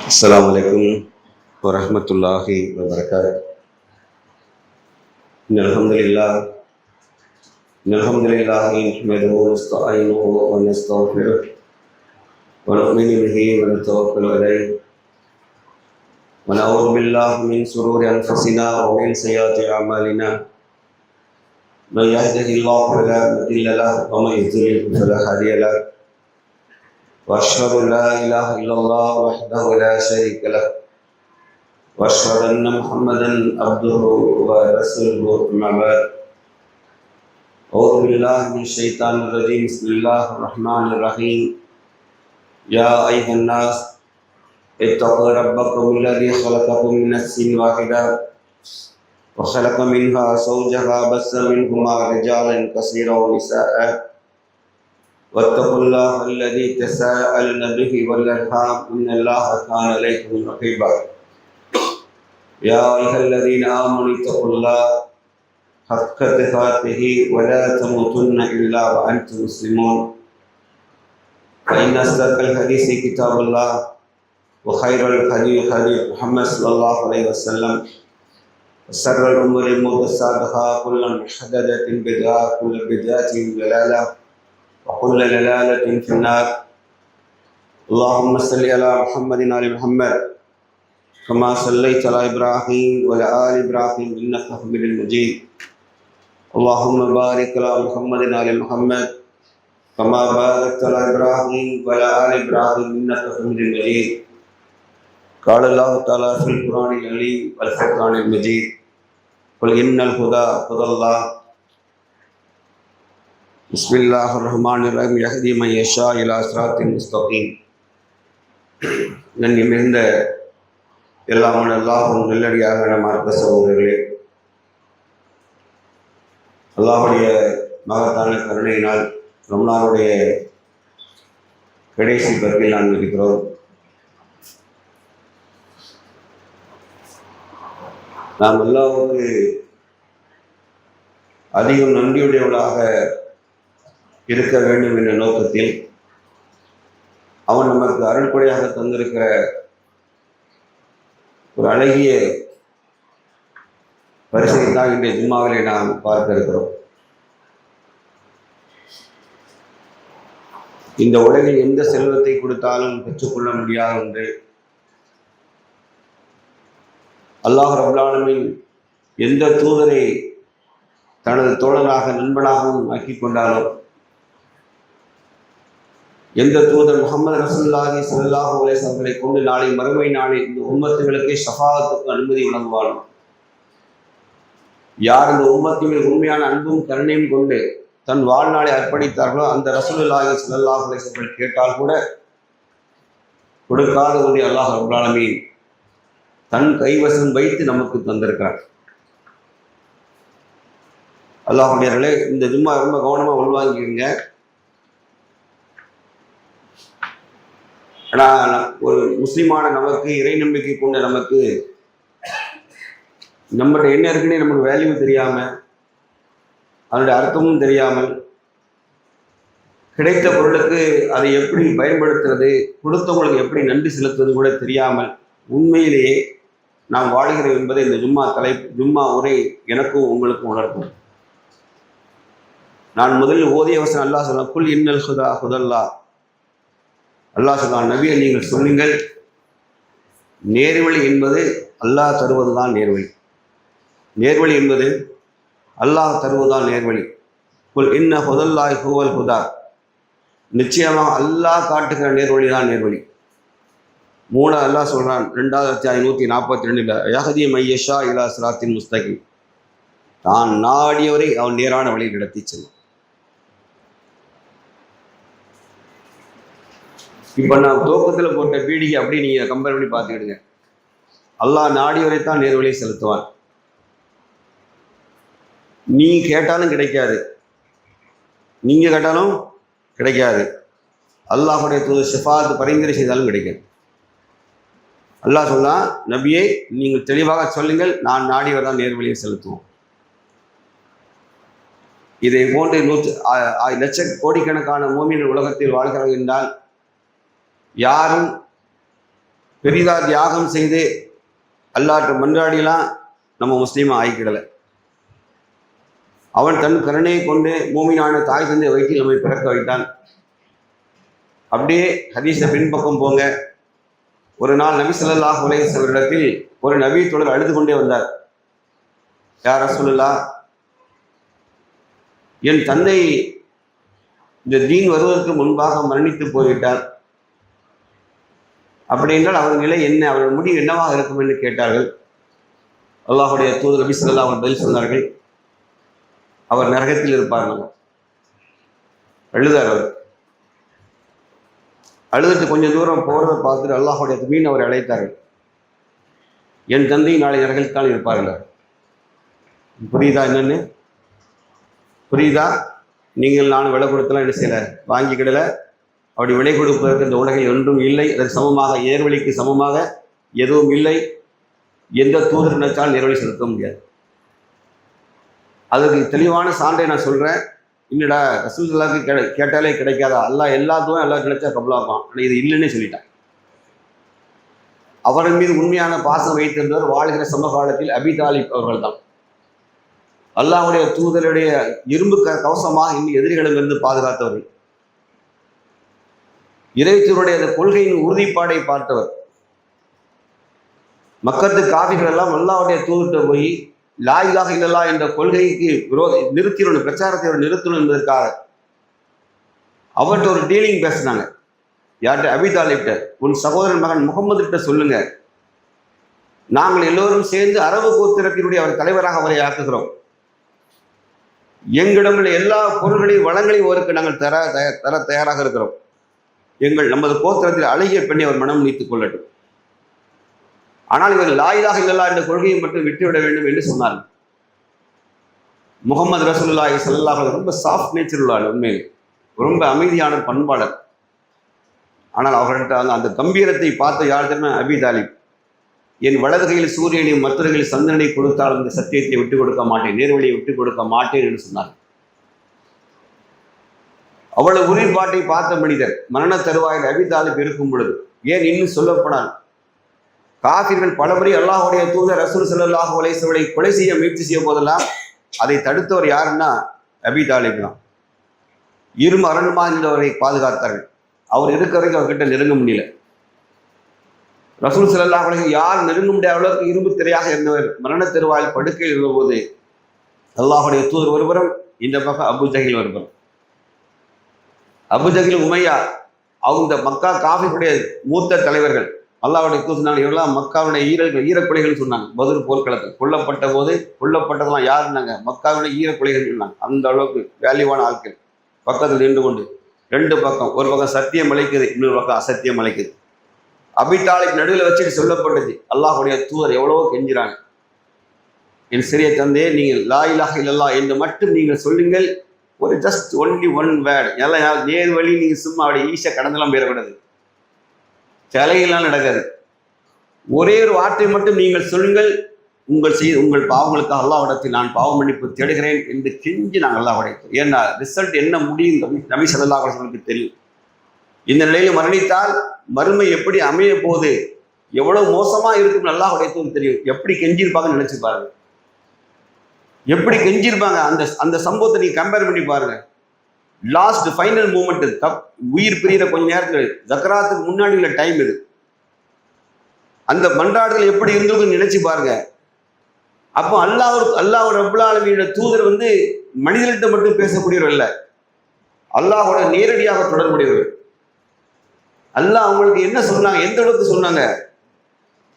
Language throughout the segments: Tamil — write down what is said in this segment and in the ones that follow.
السلام عليكم ورحمة الله وبركاته. إن الحمد لله نحمده ونستعينه ونستغفره ونؤمن به ونتوكل عليه ونعوذ بالله من شرور أنفسنا ومن سيئات أعمالنا. من يهده الله فلا مضل له ومن يضلل فلا هادي له. وأشهد أن لا إله إلا الله وحده لا شريك له وأشهد أن محمدا عبده ورسوله. أما بعد، أعوذ بالله من الشيطان الرجيم. بسم الله الرحمن الرحيم. يا أيها الناس اتقوا ربكم الذي خلقكم من نفس واحدة وخلق منها زوجها بث منهما رجالا كثيرا ونساء واتقوا الله الذي تساءلون به والأرحام إن الله كان عليكم رقيبا. يا أيها الذين آمنوا اتقوا الله حق تقاته ولا تموتن إلا وأنتم مسلمون. فإن أصدق الحديث كتاب الله وخير الهدي هدي محمد صلى الله عليه وسلم وشر الأمور محدثاتها كل محدثة بدعة كل بدعة ضلالة وكل ضلالة في النار. اللهم صل على محمد وعلى محمد كما صليت على إبراهيم وعلى آل إبراهيم إنك حميد مجيد. اللهم بارك على محمد وعلى محمد كما باركت على إبراهيم وعلى آل إبراهيم إنك حميد مجيد. قال الله تعالى في القرآن العظيم والفرقان المجيد: قل إن الهدى هدى الله. بسم الله الرحمن الرحيم. يهدي من يشاء إلى صراط مستقيم. மிகுந்த எல்லாம் அல்லாஹ்வின் நல்லடியாக மார்க்க சகோதரர்களே, அல்லாஹ்வுடைய மகத்தான கருணையினால் ரமலானுடைய கடைசி பருவில் நாம் இருக்கிறோம். நாம் அல்லாஹ்வுக்கு அதிகம் நன்றியுடையவர்களாக இருக்க வேண்டும் என்ற நோக்கத்தில் அவன் நமக்கு அருள்கொடையாக தந்திருக்கிற ஒரு அழகிய பரிசை தான் இன்றைய ஜும்மாவிலே நாம் பார்க்க இருக்கிறோம். இந்த உலகில் எந்த செல்வத்தை கொடுத்தாலும் பெற்றுக்கொள்ள முடியாத ஒன்று. அல்லாஹ் ரப்பல் ஆலமீன் எந்த தூதரை தனது தோழனாக நண்பனாகவும் ஆக்கி கொண்டாலும், எந்த தூதர் முஹம்மது ரசூலுல்லாஹி ஸல்லல்லாஹு அலைஹி வஸல்லம் அவர்களை கொண்டு நாளை மறுமை நாளில் இந்த உம்மத்துகளுக்கு ஷஃபாஅத்துக்கு அனுமதி வழங்குவானோ, யார் இந்த உம்மத்தின் உண்மையான அன்பும் கருணையும் கொண்டு தன் வாழ்நாளை அர்ப்பணித்தார்களோ அந்த ரசூலுல்லாஹி ஸல்லல்லாஹு அலைஹி வஸல்லம் கேட்டால் கூட கொடுக்காத ஒன்றை அல்லாஹ் ரப்பல் ஆலமீன் தன் கைவசம் வைத்து நமக்கு தந்திருக்கிறார். அல்லாஹ்வுடையவர்களே, இந்த ஜும்மா ரொம்ப கவனமாக உள்வாங்கிடுங்க. ஆனால் ஒரு முஸ்லீமான நமக்கு, இறை நம்பிக்கை கொண்ட நமக்கு, நம்மகிட்ட என்ன இருக்குன்னு நமக்கு வேல்யூ தெரியாமல், அதனுடைய அர்த்தமும் தெரியாமல், கிடைத்த பொருளுக்கு அதை எப்படி பயன்படுத்துறது, கொடுத்தவங்களுக்கு எப்படி நன்றி செலுத்துவது கூட தெரியாமல் உண்மையிலேயே நாம் வாழ்கிறோம் என்பதை இந்த ஜும்மா உரை எனக்கும் உங்களுக்கும் உணர்த்தும். நான் முதலில் ஓதிய வசனம் அல்லாஹ் சொன்னான், குல் இன்னல் ஹுதா ஹுதல்லா. அல்லாஹ் சொன்னான், நபியை நீங்கள் சொல்லுங்கள், நேர்வழி என்பது அல்லாஹ் தருவதுதான் நேர்வழி. நேர்வழி என்பது அல்லாஹ் தருவதுதான் நேர்வழி. குல் இன்ன ஹுதல்லாஹி ஹுவல் ஹுதா. நிச்சயமாக அல்லாஹ் காட்டுகிற நேர்வழி தான் நேர்வழி. மூணாவது அல்லாஹ் சொல்றான், 2வது அத்தியாயம் 142, யஹ்தி மையஷா இலா சிராத்தின் முஸ்தகீம். தான் நாடியவரை அவன் நேரான வழியில் நடத்தி செல்லும். இப்போ நான் துவக்கத்தில் போட்ட பீடிகை அப்படி நீங்கள் கம்பேர் பண்ணி பார்த்துக்கிடுங்க. அல்லாஹ் நாடியவரை தான் நேர்வழியை செலுத்துவான். நீ கேட்டாலும் கிடைக்காது, நீங்கள் கேட்டாலும் கிடைக்காது. அல்லாஹுடைய தூதர் ஷஃபாத் பரிந்துரை செய்தாலும் கிடைக்காது. அல்லாஹ் சொன்னா, நபியை நீங்கள் தெளிவாக சொல்லுங்கள், நான் நாடியவர் தான் நேர்வழியை செலுத்துவோம். இதை போன்று லட்ச கோடிக்கணக்கான மூமின்கள் உலகத்தில் வாழ்கிறார்கள் என்றால் யாரும் பெரிதாக தியாகம் செய்து அல்லாஹ்ட்ட மன்றாடிலாம் நம்ம முஸ்லீமாக ஆகிக்கிடலை. அவன் தன் கருணையை கொண்டு மூமினான தாய் தந்தை வயிற்றில் நம்மை பிறக்க வைத்தான். அப்படியே ஹதீஸை பின்பக்கம் போங்க. ஒரு நாள் நபி ஸல்லல்லாஹு அலைஹி வஸல்லம் ஒரு நபி தோழர் அழுது கொண்டே வந்தார். யா ரசூலுல்லாஹ், என் தந்தை இந்த தீன் வருவதற்கு முன்பாக மரணித்து போய்விட்டார். அப்படி என்றால் அவர் நிலை என்ன, அவர்கள் முடிவு என்னவாக இருக்கும் என்று கேட்டார்கள். அல்லாஹுடைய தூதர் நபி ஸல்லல்லாஹு அலைஹி வஸல்லம் பதில் சொன்னார்கள், அவர் நரகத்தில் இருப்பார்கள். அழுதார். அவர் அழுதுட்டு கொஞ்சம் தூரம் போகிறத பார்த்துட்டு அல்லாஹுடைய மீன் அவரை அழைத்தார்கள். என் தந்தை நாளை நரகத்தில் இருப்பார்கள். புரியுதா என்னன்னு? புரியுதா? நீங்கள் நான் விலை கொடுத்தலாம் என்ன செய்யலை, வாங்கிக்கிடலை. அப்படி விலை கொடுப்பதற்கு இந்த உலகில் ஒன்றும் இல்லை. அதற்கு சமமாக நேர்வழிக்கு சமமாக எதுவும் இல்லை. எந்த தூதர் நினைச்சாலும் நேர்வழி செலுத்த முடியாது. அதுக்கு தெளிவான சான்றை நான் சொல்கிறேன். இன்னடா ரசூல் ஸல்லல்லாஹு கேட்டாலே கிடைக்காதா? அல்லாஹ் எல்லாத்துக்கும் எல்லாம் கிடைச்சா கபலாப்பான். ஆனால் இது இல்லைன்னு சொல்லிட்டான். அவரின் மீது உண்மையான பாசம் வைத்திருந்தவர் வாழ்கிற சமகாலத்தில் அபி தாலிப் அவர்கள் தான். அல்லாஹ்வுடைய தூதருடைய இரும்பு கவசமாக இன்னும் எதிரிகளிடமிருந்து பாதுகாத்தவர்கள். இறைத்தூருடைய அந்த கொள்கையின் உறுதிப்பாடை பார்த்தவர். மக்கத்து காவிகள் எல்லாம் அல்லாஹ்வுடைய தூதர்கிட்ட போய் லா இலாஹ இல்லல்லாஹ் என்ற கொள்கைக்கு நிறுத்திடணும், பிரச்சாரத்தை நிறுத்தணும் என்பதற்காக அவர்கிட்ட ஒரு டீலிங் பேசினாங்க. யார்கிட்ட? அபி தாலிப்ட. உன் சகோதரன் மகன் முகமது கிட்ட சொல்லுங்க, நாங்கள் எல்லோரும் சேர்ந்து அரபு கோத்திரத்தினுடைய அவர் தலைவராக அவரை ஆக்குகிறோம். எங்களிடம் எல்லா பொருள்களையும் வளங்களையும் அவருக்கு நாங்கள் தர தயாராக இருக்கிறோம். நமது கோத்திரத்தில் அழகிய பெண்ணை அவர் மனம் நீத்துக் கொள்ளட்டும். ஆனால் இவர் லா இலாஹ இல்லல்லாஹ் என்ற கொள்கையை மட்டும் விட்டுவிட வேண்டும் என்று சொன்னார்கள். முகமது ரசூலுல்லாஹி ஸல்லல்லாஹு அலைஹி வஸல்லம் ரொம்ப சாஃப்ட் நேச்சர் உள்ளார், உண்மையில் ரொம்ப அமைதியான பண்பாளர். ஆனால் அவர்கள்ட்ட அந்த கம்பீரத்தை பார்த்த யார் தெரியுமா? அபி தாலிப். என் வலது கையில் சூரியனையும் மற்றொரு கையில் சந்திரனை கொடுத்தால் இந்த சத்தியத்தை விட்டுக் கொடுக்க மாட்டேன், நேர்வழியை விட்டுக் கொடுக்க மாட்டேன் என்று சொன்னார். அவ்வளவு உறுதிப்பாட்டை பார்த்த மனிதர் மரண தருவாயில் அபி தாலிப் இருக்கும் பொழுது, ஏன் இன்னும் சொல்லப்படாது, காஃபிர்கள் பலமுறை அல்லாஹ்வுடைய தூதர் ரசூல் ஸல்லல்லாஹு அலைஹி வஸல்லம் கொலை செய்ய முயற்சி செய்ய போதெல்லாம் அதை தடுத்தவர் யாருன்னா அபி தாலிப் தான். இரும்பு அரணுமா இருந்தவரை பாதுகாத்தார்கள். அவர் இருக்க வரைக்கும் அவர்கிட்ட நெருங்க முடியல. ரசூல் ஸல்லல்லாஹு அலைஹி வஸல்லம் யார் நெருங்க முடியாத அளவுக்கு இரும்பு திரையாக இருந்தவர் மரண தருவாயில் படுக்கையில் இருந்தபோது அல்லாஹ்வுடைய தூதர் ஒருபுறம், இந்த பக்கம் அபு ஜஹில் ஒருபுறம். அபு ஜஹில், உமையா, அவங்க மக்கா காஃபிருடைய மூத்த தலைவர்கள். அல்லாஹ்வுடைய தூதர் சொன்னாங்க, இவரெல்லாம் மக்காவுடைய ஈரக்கொலைகள் சொன்னாங்க. பத்ர் போர்க்களத்தில் கொல்லப்பட்டதெல்லாம் யாருன்னாங்க? மக்காவுடைய ஈரக்கொலைகள் சொன்னாங்க. அந்த அளவுக்கு வேல்யூவான ஆட்கள் பக்கத்தில் நின்று கொண்டு, ரெண்டு பக்கம், ஒரு பக்கம் சத்தியம் அழைக்குது, இன்னொரு பக்கம் அசத்தியம் அழைக்குது. அபி தாலிப் நடுவில் வச்சுட்டு சொல்லப்பட்டது. அல்லாஹ்வுடைய தூதர் எவ்வளவோ கெஞ்சுறாங்க, என் சிறிய தந்தையே, நீங்கள் லா இலாஹ இல்லல்லாஹ் என்று மட்டும் நீங்கள் சொல்லுங்கள். ஒரு ஜஸ்ட் ஒன்லி ஒன் வேர்டு. எல்லாம் நேர் வழி, நீங்கள் சும்மா அப்படி ஈஸியாக கடந்தெல்லாம் பேரக்கூடாது, சிலையெல்லாம் நடக்காது. ஒரே ஒரு வார்த்தை மட்டும் நீங்கள் சொல்லுங்கள், உங்கள் பாவங்களுக்காக அல்லாஹ்விடத்தில் நான் பாவ மன்னிப்பு தேடுகிறேன் என்று கெஞ்சி நாங்கள் அல்லாஹ்விடத்தில். ஏன்னா ரிசல்ட் என்ன முடியும் நபி ஸல்லல்லாஹு அலைஹி வஸல்லம் தெரியும். இந்த நிலையில் மரணித்தால் மறுமை எப்படி அமைய போது, எவ்வளவு மோசமா இருக்கும் அல்லாஹ்வுடைய தூதர் தெரியும். எப்படி கெஞ்சிருப்பாங்கன்னு நினைச்சு பாருங்க, எப்படி கெஞ்சிருப்பாங்க. அந்த சம்பவத்தை நீங்க கம்பேர் பண்ணி பாருங்க. லாஸ்ட் ஃபைனல் மூமெண்ட், உயிர் பிரிகிற கொஞ்ச நேரத்தில் ஜக்ராத்துக்கு முன்னாடி உள்ள டைம் இது. அந்த மன்றாடுதல் எப்படி இருந்திருக்குன்னு நினைச்சு பாருங்க. அப்போ அல்லாஹ் ரப்புல் ஆலமீனுடைய தூதர் மனிதர்கிட்ட மட்டும் பேசக்கூடியவர் அல்ல, அல்லாஹோட நேரடியாக தொடர்புடையவர். அல்லாஹ் அவங்களுக்கு என்ன சொன்னாங்க, எந்த அளவுக்கு சொன்னாங்க.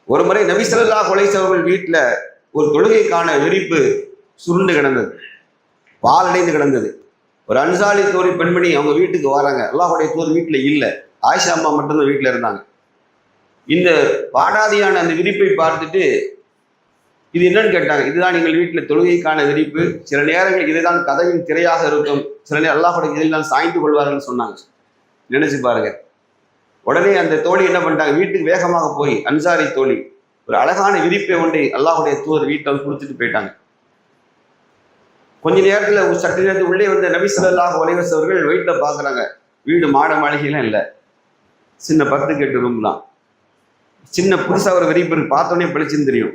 ஒரு முறை நபி ஸல்லல்லாஹு அலைஹி வஸல்லம் அவர்கள் வீட்டில் ஒரு தொழுகைக்கான விரிப்பு சுருண்டு கிடந்தது, பாலடைந்து கிடந்தது. ஒரு அன்சாரி தோழி பெண்மணி அவங்க வீட்டுக்கு வராங்க. அல்லாஹ்வுடைய தூதர் வீட்டில் இல்லை, ஆயிஷா அம்மா மட்டும்தான் வீட்டில் இருந்தாங்க. இந்த பாடாதியான அந்த விரிப்பை பார்த்துட்டு இது என்னன்னு கேட்டாங்க. இதுதான் நீங்கள் வீட்டில் தொழுகைக்கான விரிப்பு, சில நேரங்கள் இதுதான் கதவின் திரையாக இருக்கும், சில நேரம் அல்லாஹ்வுடைய இதில் தான் சாய்ந்து கொள்வார்கள் சொன்னாங்க. நினைச்சு பாருங்க. உடனே அந்த தோழி என்ன பண்ணிட்டாங்க, வீட்டுக்கு வேகமாக போய் அன்சாரி தோழி ஒரு அழகான விரிப்பை ஒன்றை அல்லாஹ்வுடைய தூதர் வீட்டில் கொடுத்துட்டு போயிட்டாங்க. கொஞ்ச நேரத்தில் ஒரு சற்று நேரத்தில் உள்ளே வந்த நபி ஸல்லல்லாஹு அலைஹி வஸல்லம் அவர்கள் வீட்டில் பார்க்குறாங்க, வீடு மாட மாளிகைலாம் இல்லை, சின்ன 10 8 ரூம் தான். சின்ன புதுசாக ஒரு வெறிப்பு பார்த்தோன்னே பளிச்சுன்னு தெரியும்.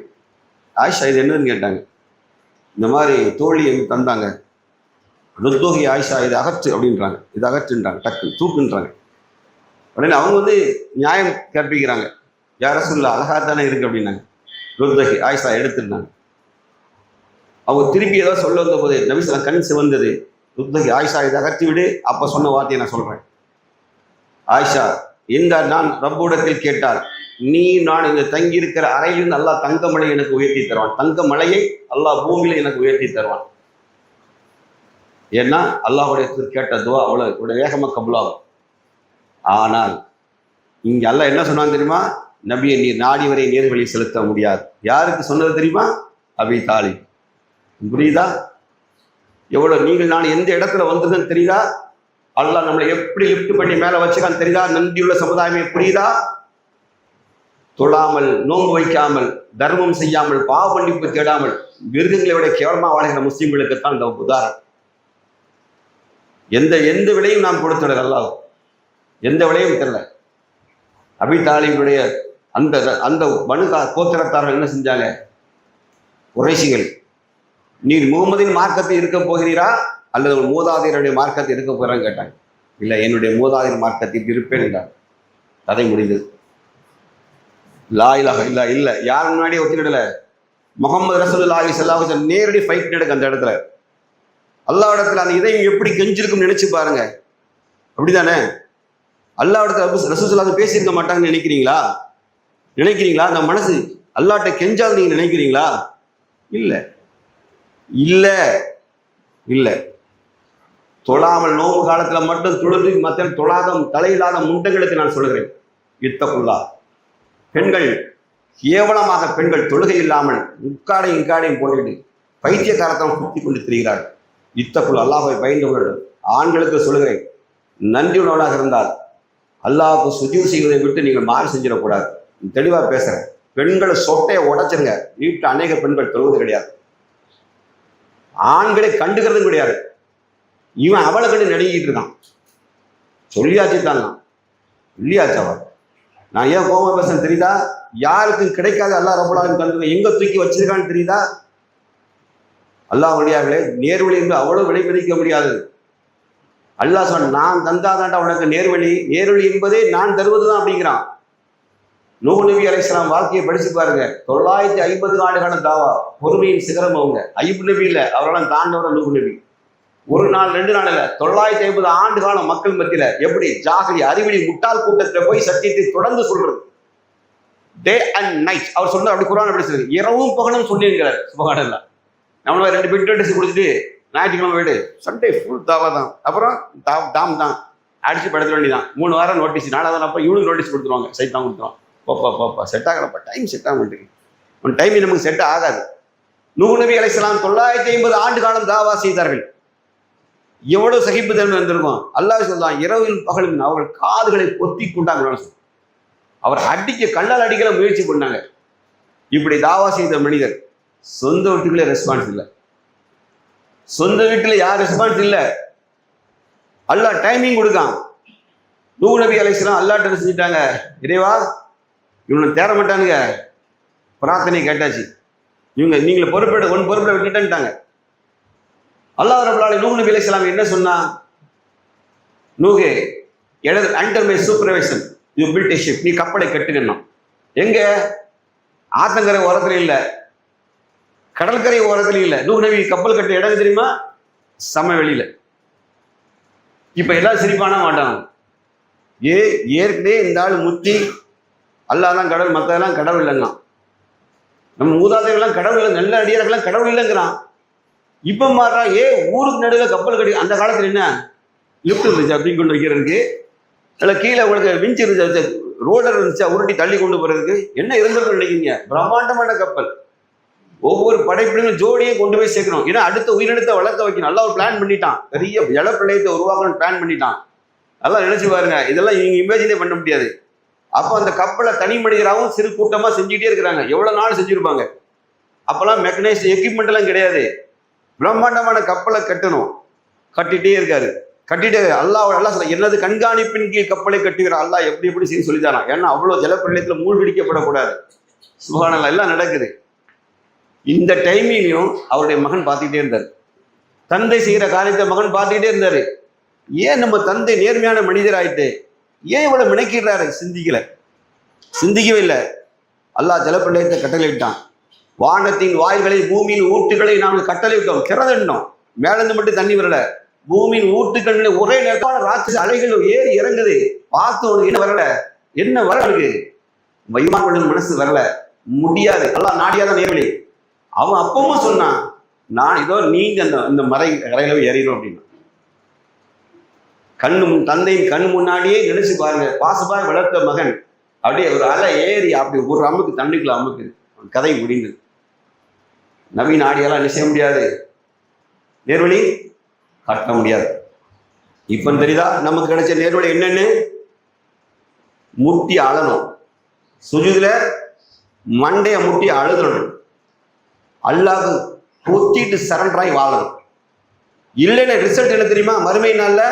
ஆயிஷா இது என்னதுன்னு கேட்டாங்க. இந்த மாதிரி தோழி எனக்கு தந்தாங்க. ருத்தோகி ஆயிஷா இதை அகற்று அப்படின்றாங்க. இதை அகற்றுன்றாங்க, டக்கு தூக்குன்றாங்க. உடனே அவங்க வந்து நியாயம் கற்பிக்கிறாங்க. யார சொல்ல அழகா தானே இருக்கு அப்படின்னாங்க. ருத்தோகி ஆயிஷா எடுத்துருந்தாங்க. அவங்க திருப்பி ஏதோ சொல்ல வந்த போது நபிஸ்ல கண் சிவந்தது. ருத்தோகி ஆயிஷா இதை அகற்றி விடு. அப்போ சொன்ன வார்த்தையை நான் சொல்றேன். ஆயிஷா, இந்த நான் ரப்போடத்தில் கேட்டால் நான் இங்க தங்கி இருக்கிற அறையிலிருந்து அல்லாஹ் தங்க மலையை எனக்கு உயர்த்தி தருவான். தங்க மலையை அல்லாஹ் பூமியில எனக்கு உயர்த்தி தருவான். ஏன்னா அல்லாஹுடைய கேட்ட துவா அவ்வளவு வேகமா கபுலாகும். ஆனால் இங்க அல்லாஹ் என்ன சொன்னாங்க தெரியுமா? நபியை நீர் நாடி வரை நேர்வழி செலுத்த முடியாது. யாருக்கு சொன்னது தெரியுமா? அபி தாலிப். புரியுதா? எவ்வளவு நீங்கள் நான் எந்த இடத்துல வந்ததுன்னு தெரியுதா? அல்லாஹ் நம்மளை எப்படி லிஃப்ட் பண்ணி மேல வச்சுக்கான்னு தெரியுதா? நன்றியுள்ள சமுதாயமே புரியுதா? தொழாமல், நோன்பு வைக்காமல், தர்மம் செய்யாமல், பாவ மன்னிப்பு தேடாமல் மிருகங்களை விட கேவலமா வாழ்கிற முஸ்லிம்களுக்குத்தான் இந்த உதாரணம். எந்த விலையும் நாம் கொடுத்துடல. அல்லாஹ் எந்த விலையும் தெரியல. அபி தாலிபுடைய அந்த பனு கோத்திரத்தார்கள் என்ன செஞ்சாங்க? குறைஷிகள், நீர் முகமதின் மார்க்கத்தை இருக்க போகிறீரா அல்லது ஒரு மூதாதையருடைய மார்க்கத்தை இருக்க போகிறான்னு கேட்டாங்க. இல்லை, என்னுடைய மூதாதையர் மார்க்கத்தில் இருப்பேன் என்றார். கதை முடிந்தது. லா இலாஹ இல்லா இல்லை, யார் முன்னாடியே ஒத்துக்கிடல. முகமது ரசூலுல்லாஹி ஸல்லல்லாஹு அலைஹி வஸல்லம் நேரடி ஃபைட் நடக்கு அந்த இடத்துல. அல்லாஹ் இடத்துல அந்த இதயம் எப்படி கெஞ்சிருக்கும்னு நினைச்சு பாருங்க. அப்படிதானே? அல்லாஹ் இடத்துல ரசூலுல்லாஹி பேசியிருக்க மாட்டாங்கன்னு நினைக்கிறீங்களா? அந்த மனசு அல்லாஹ்ட்ட கெஞ்சாது நீங்க நினைக்கிறீங்களா? இல்லை இல்லை இல்லை. தொழாமல் நோம்பு காலத்துல மட்டும் தொழுது மற்ற தொழாத தலையில்லாத முண்டங்களுக்கு நான் சொல்கிறேன், இத்தகுல்லா. பெண்கள் கேவலமாக பெண்கள் தொழுகை இல்லாமல் இங்காடையும் போட்டுக்கிட்டு பைத்தியக்காரத்தம் குத்தி கொண்டு திரிகிறார்கள். இத்தகுல் அல்லாஹ்வை பயந்தவர்கள் ஆண்களுக்கு சொல்கிறேன், நன்றி உணவனாக இருந்தால் அல்லாஹ்வுக்கு சுஜூத் செய்வதை விட்டு நீங்கள் மாறு செஞ்சிடக்கூடாது. தெளிவாக பேசுகிறேன். பெண்களை சொட்டையை உடைச்சிருங்க. வீட்டு அநேக பெண்கள் தொழுவது கிடையாது, ஆண்களை கண்டுக்கிறதும் கிடையாது. இவன் அவளை கண்டு நடுங்கிட்டு இருக்கான். சொல்லியாச்சு தான், இல்லையாச்சு அவள். நான் ஏன் கோபமா பேசுறேன் தெரியுதா? யாருக்கும் கிடைக்காத அல்லாஹ் ரப்பல் ஆலமீன் தந்து எங்க தூக்கி வச்சிருக்கான்னு தெரியுதா? அல்லாஹ் வழியார்களே, நேர்வழி என்று அவ்வளவு விலை மதிக்க முடியாது. அல்லாஹ் சொன்ன நான் தந்தாதாண்டா உனக்கு நேர்வழி என்பதே நான் தருவதுதான் அப்படிங்கிறான். நூஹ் நபி அலைஹிஸ்ஸலாம் வாழ்க்கையை படிச்சு பாருங்க. 950 ஆண்டுகால தாவா, பொறுமையின் சிகரம் அவங்க. ஐயூப் நபி இல்லை, அவரெல்லாம் தாண்டவர நூஹ் நபி. ஒரு நாள் 2 நாள் இல்ல, 950 ஆண்டு காலம் மக்கள் மத்தியில எப்படி ஜாகிரி அறிவிலி முட்டாள் கூட்டத்துல போய் சத்தியத்தை தொடர்ந்து சொல்றது. டே அண்ட் நைட் அவர் சொன்ன அப்படி குர்ஆன் அப்படி சொல்றது. இரவும் பகலும் சொல்லியிருக்கிறார். சுபஹானல்லாஹ். நம்மள 2 பிட் அடிச்சு கொடுத்துட்டு ஞாயிற்றுக்கிழமை வீடு, சண்டே ஃபுல் தாவா தான். அப்புறம் டாம் தான் அடிச்சு படுத்த வேண்டியதான். 3 வாரம் நோட்டீஸ். 4வது அப்போ இவனுக்கு நோட்டீஸ் கொடுத்துருவாங்க. சைத்தான் கொடுத்துருவான். போப்பா செட் ஆகலப்பா, டைம் செட் ஆக மாட்டேங்குது. உன் டைம் நமக்கு செட் ஆகாது. நூஹ் நபி அலைஹிஸ்ஸலாம் 950 ஆண்டு காலம் தாவா செய்தார்கள். எவ்வளவு சகிப்புத்தன்மை வந்திருக்கும். அல்லாஹ் சொல்லலாம், இரவில் பகலும் அவர்கள் காதுகளை பொத்தி கொண்டாங்க. அவர் கல்லால் அடிக்கிற முயற்சி பண்ணாங்க. இப்படி தாவா செய்த மனிதர் சொந்த வீட்டுக்குள்ளே ரெஸ்பான்ஸ் இல்லை. சொந்த வீட்டுல யார் ரெஸ்பான்ஸ் இல்லை. அல்லாஹ் டைமிங் கொடுக்கான். நூஹ் நபி அலைஹிஸ்ஸலாம் அல்லாஹ்ட்ட செஞ்சுட்டாங்க, இறைவா இவனை தேர மாட்டானுங்க. பிரார்த்தனை கேட்டாச்சு. நீங்களை பொறுப்பை விட்டுட்டாங்க. அல்லாஹ் ரப்பல் ஆலமீன் நூஹ் நபி அலைஹிஸ்ஸலாம் என்ன சொன்னா? நூஹே, under my supervision you build a ship. நீ கப்பலை கட்டுக்கணும். எங்க? ஆத்தங்கரை ஓரத்துல இல்லை, கடற்கரை ஓரத்துல இல்லை. நூஹ் நபி கப்பல் கட்ட இடம் தெரியுமா? சமவெளியில. இப்ப எல்லாம் சிரிப்பானா மாட்டாங்க. ஏற்கனவே இந்த ஆள் முத்தி அல்லாஹ் தான் கடவுள், மற்றதெல்லாம் கடவுள் இல்லைங்க. நம்ம மூதாதையெல்லாம் கடவுள் இல்லை, நல்ல அடியார்கள்லாம் கடவுள் இல்லைங்கிறான். இப்ப மாறா ஊருக்கு நடுவில் கப்பல் கட்டி. அந்த காலத்துல என்ன லிஃப்ட் இருந்துச்சு அப்படின்னு கொண்டு வைக்கிறதுக்கு, இல்லை கீழே உங்களுக்கு விஞ்ச் இருந்துச்சு, ரோலர் இருந்துச்சா உருட்டி தள்ளி கொண்டு போறதுக்கு. என்ன இருந்திருக்குன்னு நினைக்கிறீங்க? பிரம்மாண்டமான கப்பல். ஒவ்வொரு படைப்பிலையும் ஜோடியை கொண்டு போய் சேர்க்கணும். ஏன்னா அடுத்த உயிரினத்தை வளர்க்க வைக்கணும். நல்லா ஒரு பிளான் பண்ணிட்டான். பெரிய ஜலப்பிரளயத்தை உருவாக்கணும்னு பிளான் பண்ணிட்டான். நல்லா நினைச்சு பாருங்க. இதெல்லாம் நீங்க இமேஜினே பண்ண முடியாது. அப்போ அந்த கப்பலை தனி மனிதராகவும் சிறு கூட்டமா செஞ்சுட்டே இருக்கிறாங்க. எவ்வளவு நாள் செஞ்சிருப்பாங்க. அப்பெல்லாம் மெக்கனைஸ்ட் எக்யூப்மெண்ட் எல்லாம் கிடையாது. பிரம்மாண்டமான கப்பலை கட்டணும். கட்டிட்டே இருக்காரு. கட்டிட்டு அல்லாஹ் சொல்ல எனது கண்காணிப்பின் கீழ் கப்பலை கட்டுகிற அல்லாஹ் எப்படி எப்படி செய்ய சொல்லித்தாரான். ஏன்னா அவ்வளோ ஜலப்பிரளயத்தில் மூழ்கடிக்கப்படக்கூடாது. சுப்ஹானல்லாஹ் எல்லாம் நடக்குது. இந்த டைமிலையும் அவருடைய மகன் பார்த்துக்கிட்டே இருந்தார். தந்தை செய்கிற காரியத்தை மகன் பார்த்துக்கிட்டே இருந்தாரு. ஏன் நம்ம தந்தை நேர்மையான மனிதர் ஆயிட்டு ஏன் இவ்வளவு நினைக்கிறாரு? சிந்திக்கவே இல்லை. அல்லாஹ் ஜலப்பிரளயத்தை கட்டளையிட்டான். வானத்தின் வாயில்களை பூமியின் ஊட்டுகளை நாங்கள் கட்டளையிட்டோம், திறந்துட்டோம். மேலிருந்து மட்டும் தண்ணி வரல, பூமியின் ஊட்டுகள் ஒரே நேரத்தான ராட்சச அலைகள் ஏறி இறங்குது. பார்த்து என்ன வரல, என்ன வரலுக்கு வைமான் மனசு வரல, முடியாது. அல்லாஹ் நாடியாதான் நேர்வழி. அவன் அப்பவும் சொன்னான், நான் இதோ நீங்க அந்த மறை கரையில ஏறிடும் அப்படின்னு. தந்தையின் கண்ணு முன்னாடியே நினைச்சு பாருங்க, பாசப்பாய் வளர்த்த மகன் அப்படியே ஒரு அலை ஏறி அப்படி ஒரு அமுக்கு தண்ணிக்குள்ள அமுக்கு, கதை முடிந்தது. நவீன ஆடியெல்லாம் என்ன செய்ய முடியாது, நேர்வழி காட்ட முடியாது. இப்ப தெரியுதா நமக்கு கிடைச்ச நேர்வழி என்னன்னு? முட்டி அழணும், சுஜூதுல மண்டைய முட்டி அழுதணும், அல்லாஹ் பொத்திட்டு சரண்டராய் வாழணும். இல்லைன்னா ரிசல்ட் என்ன தெரியுமா? மறுமை நாள்ல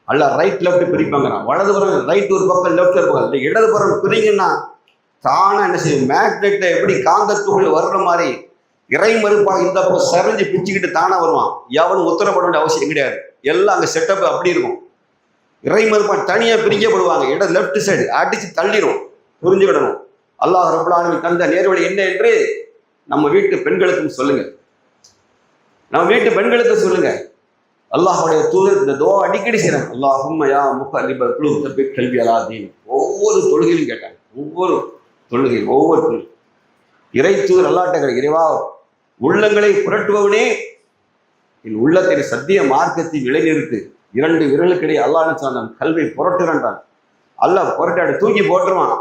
அல்லாஹ் ரைட் லெஃப்ட் பிரிப்பாங்கிறான். வலதுபுறம் ரைட் ஒரு பக்கம், லெஃப்ட் ஒரு பக்கம். இல்லை இடதுபுறம் பிரிங்கன்னா தானா என்ன செய்யும்? மேக்னெட்ல எப்படி காந்தத்துக்குள்ள வர்ற மாதிரி இறை மறுப்பாக இந்த பக்கம் சரிஞ்சு பிச்சுக்கிட்டு தானா வருவான். எவனும் உத்தரப்பட வேண்டிய அவசியம் கிடையாது. எல்லாம் அங்கே செட்டப் அப்படி இருக்கும். இறை மறுப்பான் தனியாக பிரிக்கப்படுவாங்க. லெஃப்ட் சைடு அடிச்சு தள்ளிடும். புரிஞ்சுக்கிடணும். அல்லாஹ் ரப்பல் ஆலமீன் தந்த நேர்வழி என்ன என்று நம்ம வீட்டு பெண்களுக்கும் சொல்லுங்க, நம்ம வீட்டு பெண்களுக்கு சொல்லுங்க. அல்லாஹுடைய தூதர் இந்த துஆ அடிக்கடி செய்றாங்க. அல்லாஹும்ம யா முகல்லிபல் குலூப் தப்பித் கல்வி அலா தீன். ஒவ்வொரு தொழுகையிலும் கேட்டாங்க, ஒவ்வொரு தொழுகையும் ஒவ்வொரு தொழுகை. இறை தூதர் அல்லாஹ்ட்ட கேட்டாங்க, இறைவா உள்ளங்களை புரட்டுபவனே, என் உள்ளத்தின் சத்திய மார்க்கத்தை நிலைநிறுத்து. 2 விரலுக்கிடையே அல்லாஹ் சொன்னான், கல்வை புரட்டுறான். அல்லாஹ் புரட்டாடு தூக்கி போட்டுருவான்.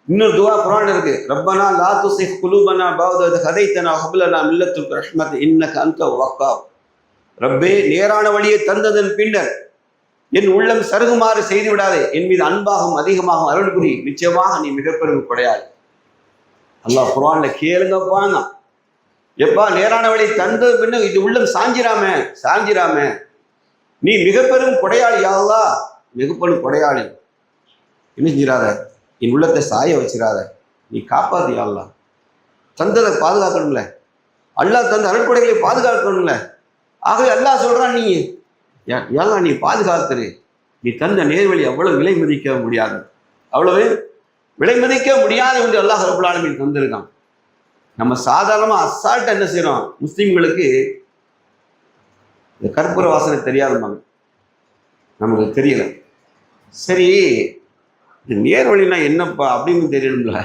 இன்னொரு துஆ குர்ஆன்ல இருக்கு, ரப்பனா லா துஸிக் குலூபனா பஅத இத் ஹதைதனா வஹப் லனா மின் லதுன்க ரஹ்மத் இன்னக அன்த வஹ்ஹாப். ரப்பே, நேரான வழியை தந்ததன் பின்னர் என் உள்ளம் சருகுமாறு செய்து விடாதே. என் மீது அன்பாகவும் அதிகமாகவும் அருள் புரி. நிச்சயமாக நீ மிகப்பெரும் கொடையாளி. அல்லாஹ் குர்ஆன்ல கேளுங்கப்பாங்க. எப்பா நேரான வழி தந்தது பின்ன இது உள்ளம் சாஞ்சிராம நீ மிகப்பெரும் கொடையாளி. யா அல்லாஹ், மிகப்பெரும் கொடையாளி. என்ன செஞ்சிடாத, என் உள்ளத்தை சாய வச்சிடாத, நீ காப்பாது. யா அல்லாஹ், தந்ததை பாதுகாக்கணும்ல, அல்லாஹ் தந்த அருட்கொடைகளை பாதுகாக்கணும்ல. ஆகவே அல்லாஹ் சொல்றான், நீ ஏன் நீ பாதுகாத்துரு. நீ தந்த நேர்வழி அவ்வளவு விலை மதிக்க முடியாது, அவ்வளவு விலை மதிக்க முடியாது என்று அல்லாஹ் ரப்பல் ஆலமீன் தந்திருக்கான். நம்ம சாதாரணமா அசால்ட்டா என்ன செய்யறோம்? முஸ்லிம்களுக்கு இந்த கற்பூர வாசனை தெரியாதுமாங்க, நமக்கு தெரியல. சரி, இந்த நேர்வழினா என்னப்பா அப்படின்னு தெரியணும்ல.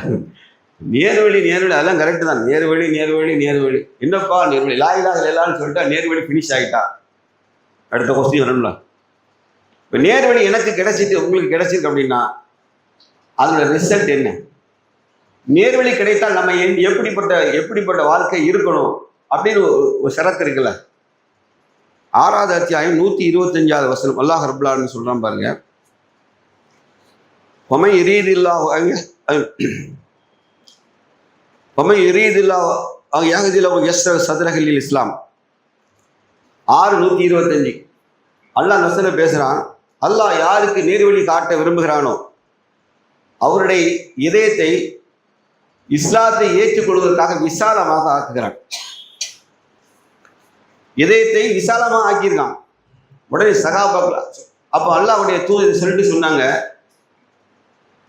நேர்வழி அதெல்லாம் கரெக்டு தான். நேர்வழி என்னப்பா நேர்வழி? லா இலாஹ இல்லல்லாஹ்னு சொல்லிட்டா நேர்வழி ஃபினிஷ் ஆகிட்டா. அடுத்த கொஸ்டின் வரணும்ல. இப்போ நேர்வழி எனக்கு கிடைச்சிட்டு உங்களுக்கு கிடைச்சிருக்கு அப்படின்னா அதோட ரிசல்ட் என்ன? நேர்வழி கிடைத்தால் நம்ம எப்படிப்பட்ட வாழ்க்கை இருக்கணும் அப்படின்னு ஒரு ஷரத்து இருக்குல்ல. 6வது அத்தியாயம் 125வது வசனம் அல்லாஹ் ரப்பல் ஆலமீன் சொல்றான் பாருங்க. வமன் யுரீதில்லாஹு இஸ்லாம் 6:125. அல்லாஹ் நசன பேசுறான். அல்லாஹ் யாருக்கு நேர்வழி காட்ட விரும்புகிறானோ அவருடைய இதயத்தை இஸ்லாத்தை ஏற்றுக்கொள்வதற்காக விசாலமாக ஆக்குகிறான். இதயத்தை விசாலமாக ஆக்கியிருக்கான். உடனே சகாபாக்கள் அப்போ அல்லாஹ்வுடைய தூதர் சொல்லிட்டு சொன்னாங்க,